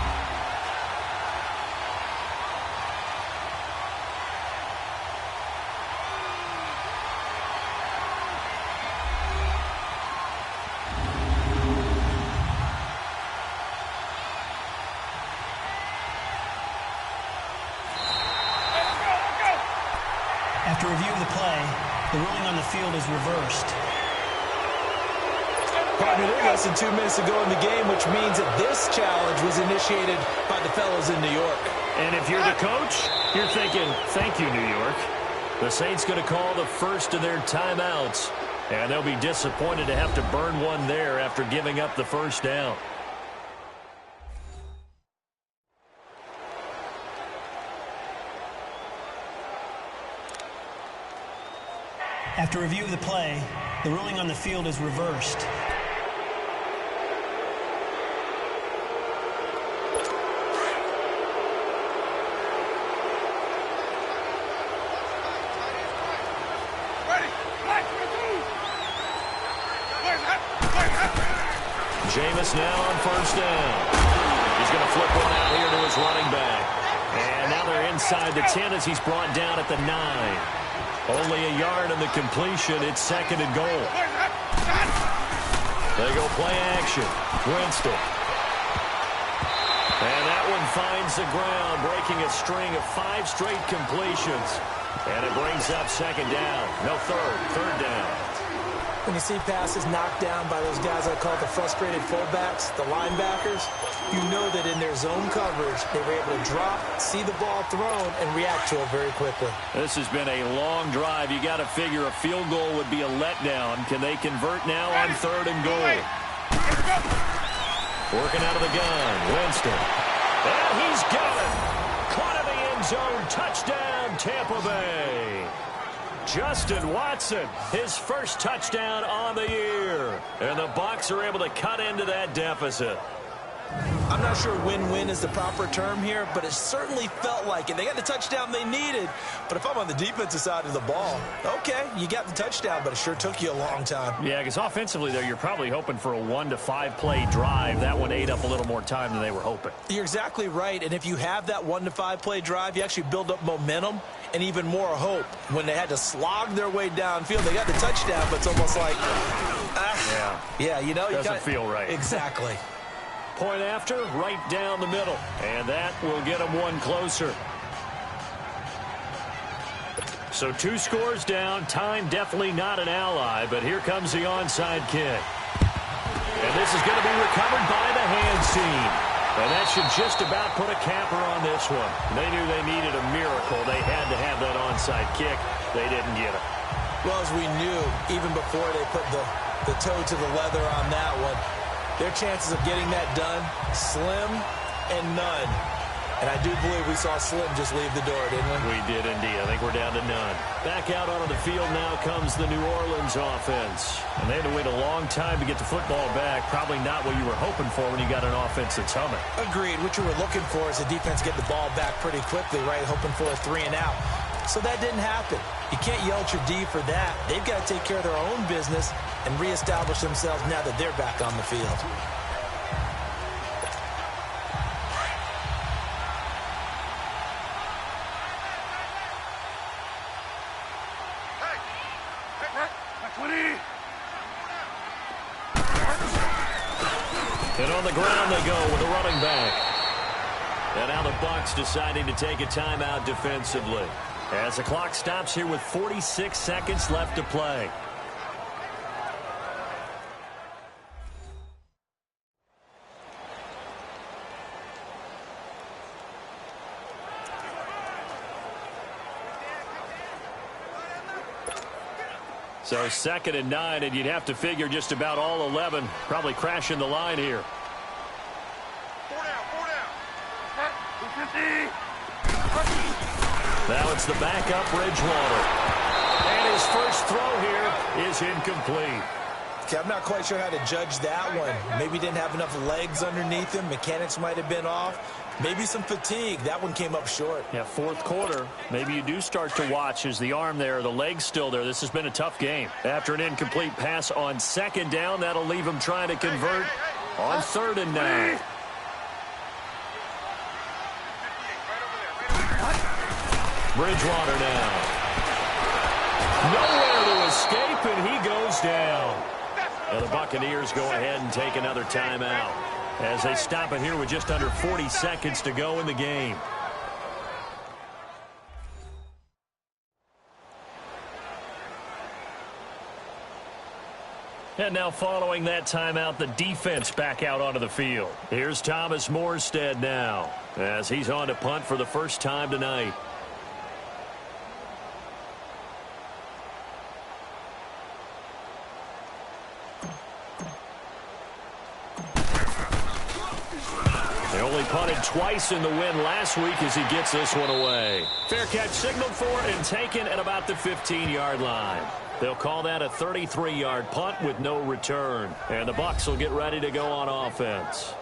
Speaker 6: After review of the play, the ruling on the field is reversed.
Speaker 3: Partner, there less than 2 minutes to go in the game, which means that this challenge was initiated by the fellows in New York.
Speaker 7: And if you're the coach, you're thinking, thank you, New York. The Saints going to call the first of their timeouts, and they'll be disappointed to have to burn one there after giving up the 1st down.
Speaker 6: After review of the play, the ruling on the field is reversed.
Speaker 7: Jameis now on 1st down. He's going to flip one out here to his running back. And now they're inside the 10 as he's brought down at the 9. Only a yard on the completion. It's 2nd and goal. They go play action. Winston. And that one finds the ground, breaking a string of 5 straight completions. And it brings up 2nd down. No, 3rd down.
Speaker 3: When you see passes knocked down by those guys I call the frustrated fullbacks, the linebackers, you know that in their zone coverage, they were able to drop, see the ball thrown, and react to it very quickly.
Speaker 7: This has been a long drive. You got to figure a field goal would be a letdown. Can they convert now on 3rd and goal? Working out of the gun, Winston. And he's got it. Caught in the end zone. Touchdown, Tampa Bay. Justin Watson, his first touchdown on the year. And the Bucs are able to cut into that deficit.
Speaker 3: I'm not sure win-win is the proper term here, but it certainly felt like it. They got the touchdown they needed, but if I'm on the defensive side of the ball, okay, you got the touchdown, but it sure took you a long time.
Speaker 7: Yeah, because offensively, though, you're probably hoping for a 1 to 5 play drive. That one ate up a little more time than they were hoping.
Speaker 3: You're exactly right, and if you have that 1 to 5 play drive, you actually build up momentum and even more hope. When they had to slog their way downfield, they got the touchdown, but it's almost like, yeah, you know,
Speaker 7: doesn't feel right.
Speaker 3: Exactly.
Speaker 7: Point after, right down the middle. And that will get them one closer. So 2 scores down. Time definitely not an ally, but here comes the onside kick. And this is going to be recovered by the hands team. And that should just about put a capper on this one. They knew they needed a miracle. They had to have that onside kick. They didn't get it.
Speaker 3: Well, as we knew, even before they put the toe to the leather on that one, their chances of getting that done, slim and none. And I do believe we saw Slim just leave the door, didn't we?
Speaker 7: We did indeed. I think we're down to none. Back out onto the field now comes the New Orleans offense. And they had to wait a long time to get the football back. Probably not what you were hoping for when you got an offense that's humming.
Speaker 3: Agreed. What you were looking for is the defense get the ball back pretty quickly, right? Hoping for a 3 and out. So that didn't happen. You can't yell at your D for that. They've got to take care of their own business and reestablish themselves now that they're back on the field.
Speaker 7: And on the ground they go with a running back. And now the Bucs deciding to take a timeout defensively. As the clock stops here with 46 seconds left to play. So 2nd and 9, and you'd have to figure just about all 11 probably crashing the line here.
Speaker 4: 4 down.
Speaker 7: Now it's the backup Bridgewater. And his first throw here is incomplete.
Speaker 3: Okay, I'm not quite sure how to judge that one. Maybe didn't have enough legs underneath him. Mechanics might have been off. Maybe some fatigue. That one came up short.
Speaker 7: Yeah, 4th quarter. Maybe you do start to watch as the arm there, the leg's still there. This has been a tough game. After an incomplete pass on 2nd down, that'll leave him trying to convert on 3rd and 9. Bridgewater now. Nowhere to escape, and he goes down. And the Buccaneers go ahead and take another timeout as they stop it here with just under 40 seconds to go in the game. And now following that timeout, the defense back out onto the field. Here's Thomas Morstead now as he's on to punt for the first time tonight. They only punted twice in the win last week as he gets this one away. Fair catch signaled for and taken at about the 15-yard line. They'll call that a 33-yard punt with no return. And the Bucs will get ready to go on offense.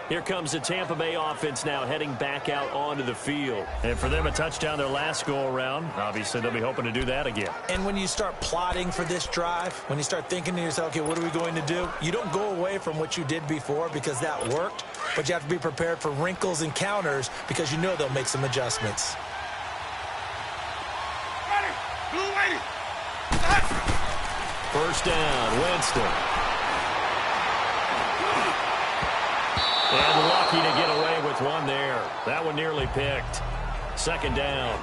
Speaker 7: Here comes the Tampa Bay offense now heading back out onto the field. And for them, a touchdown their last go-around. Obviously, they'll be hoping to do that again.
Speaker 3: And when you start plotting for this drive, when you start thinking to yourself, okay, what are we going to do? You don't go away from what you did before because that worked, but you have to be prepared for wrinkles and counters because you know they'll make some adjustments.
Speaker 7: First down, Winston. And lucky to get away with one there. That one nearly picked. 2nd down.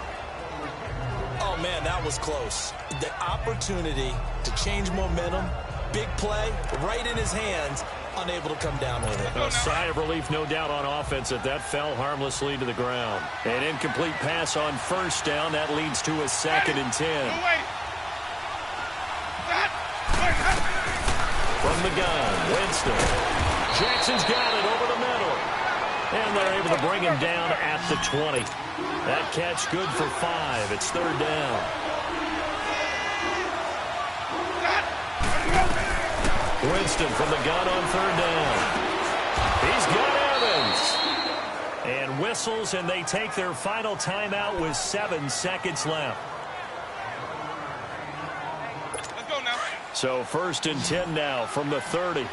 Speaker 3: Oh, man, that was close. The opportunity to change momentum, big play, right in his hands, unable to come down with it.
Speaker 7: A sigh of relief, no doubt, on offense that fell harmlessly to the ground. An incomplete pass on 1st down. That leads to a 2nd and 10. From the gun, Winston. Jackson's got it over the middle. And they're able to bring him down at the 20. That catch good for 5. It's 3rd down. Winston from the gun on 3rd down. He's got Evans. And whistles, and they take their final timeout with 7 seconds left.
Speaker 4: Let's go now.
Speaker 7: So 1st and 10 now from the 30.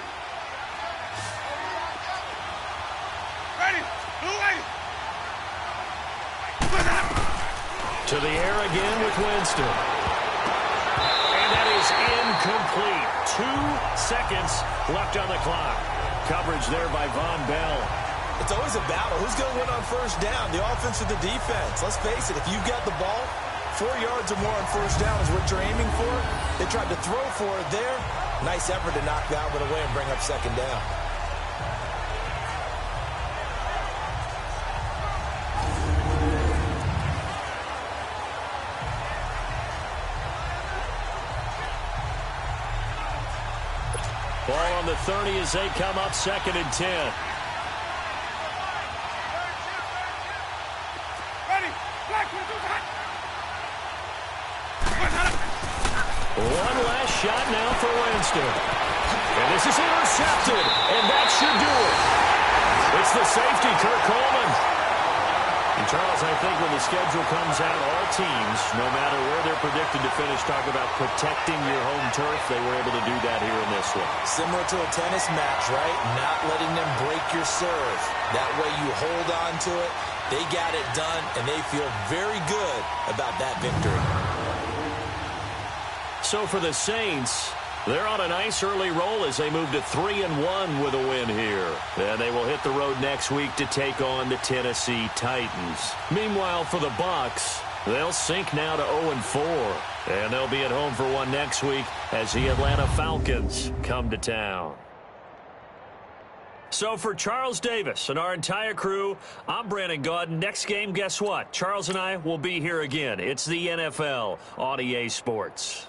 Speaker 7: To the air again with Winston. And that is incomplete. 2 seconds left on the clock. Coverage there by Von Bell.
Speaker 3: It's always a battle. Who's going to win on 1st down? The offense or the defense? Let's face it, if you've got the ball, 4 yards or more on 1st down is what you're aiming for. They tried to throw for it there. Nice effort to knock that one away and bring up 2nd down.
Speaker 7: Ball on the 30 as they come up 2nd and 10. One last shot now for Winston. And this is intercepted, and that should do it. It's the safety, Kirk Coleman. And Charles, I think when the schedule comes out, all teams, no matter where they're predicted to finish, talk about protecting your home turf. They were able to do that here in this one.
Speaker 3: Similar to a tennis match, right? Not letting them break your serve. That way you hold on to it. They got it done, and they feel very good about that victory.
Speaker 7: So for the Saints, They're on a nice early roll as they move to 3-1 with a win here. And they will hit the road next week to take on the Tennessee Titans. Meanwhile, for the Bucs, they'll sink now to 0-4. And they'll be at home for one next week as the Atlanta Falcons come to town. So for Charles Davis and our entire crew, I'm Brandon Gaudin. Next game, guess what? Charles and I will be here again. It's the NFL on EA Sports.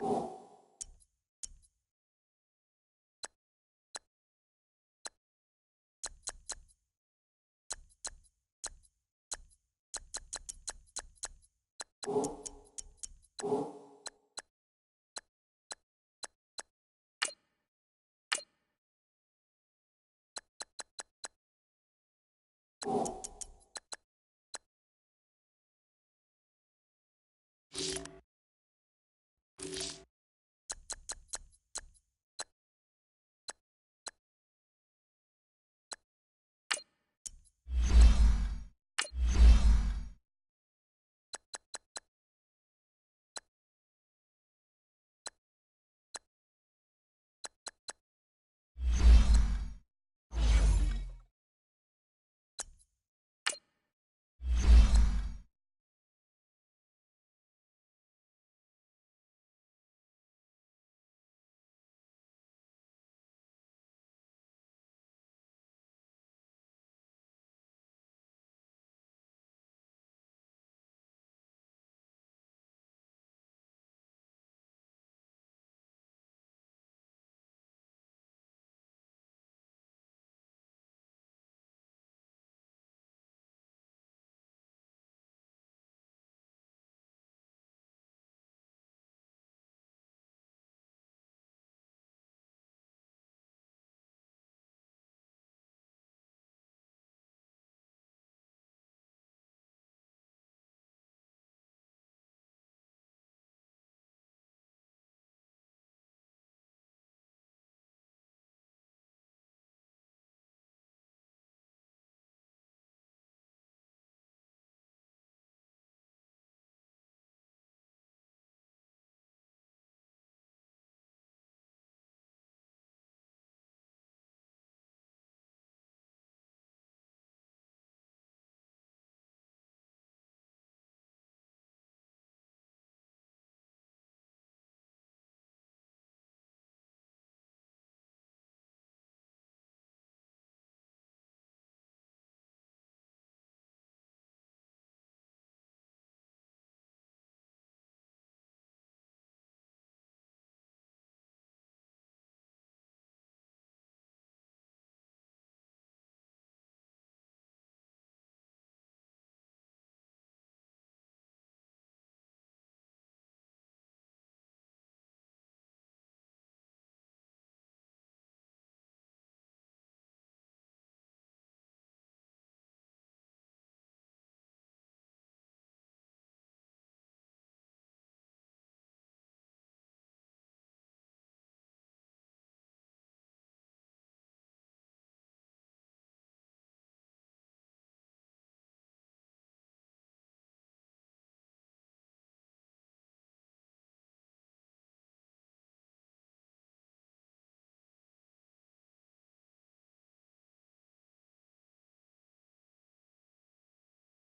Speaker 8: You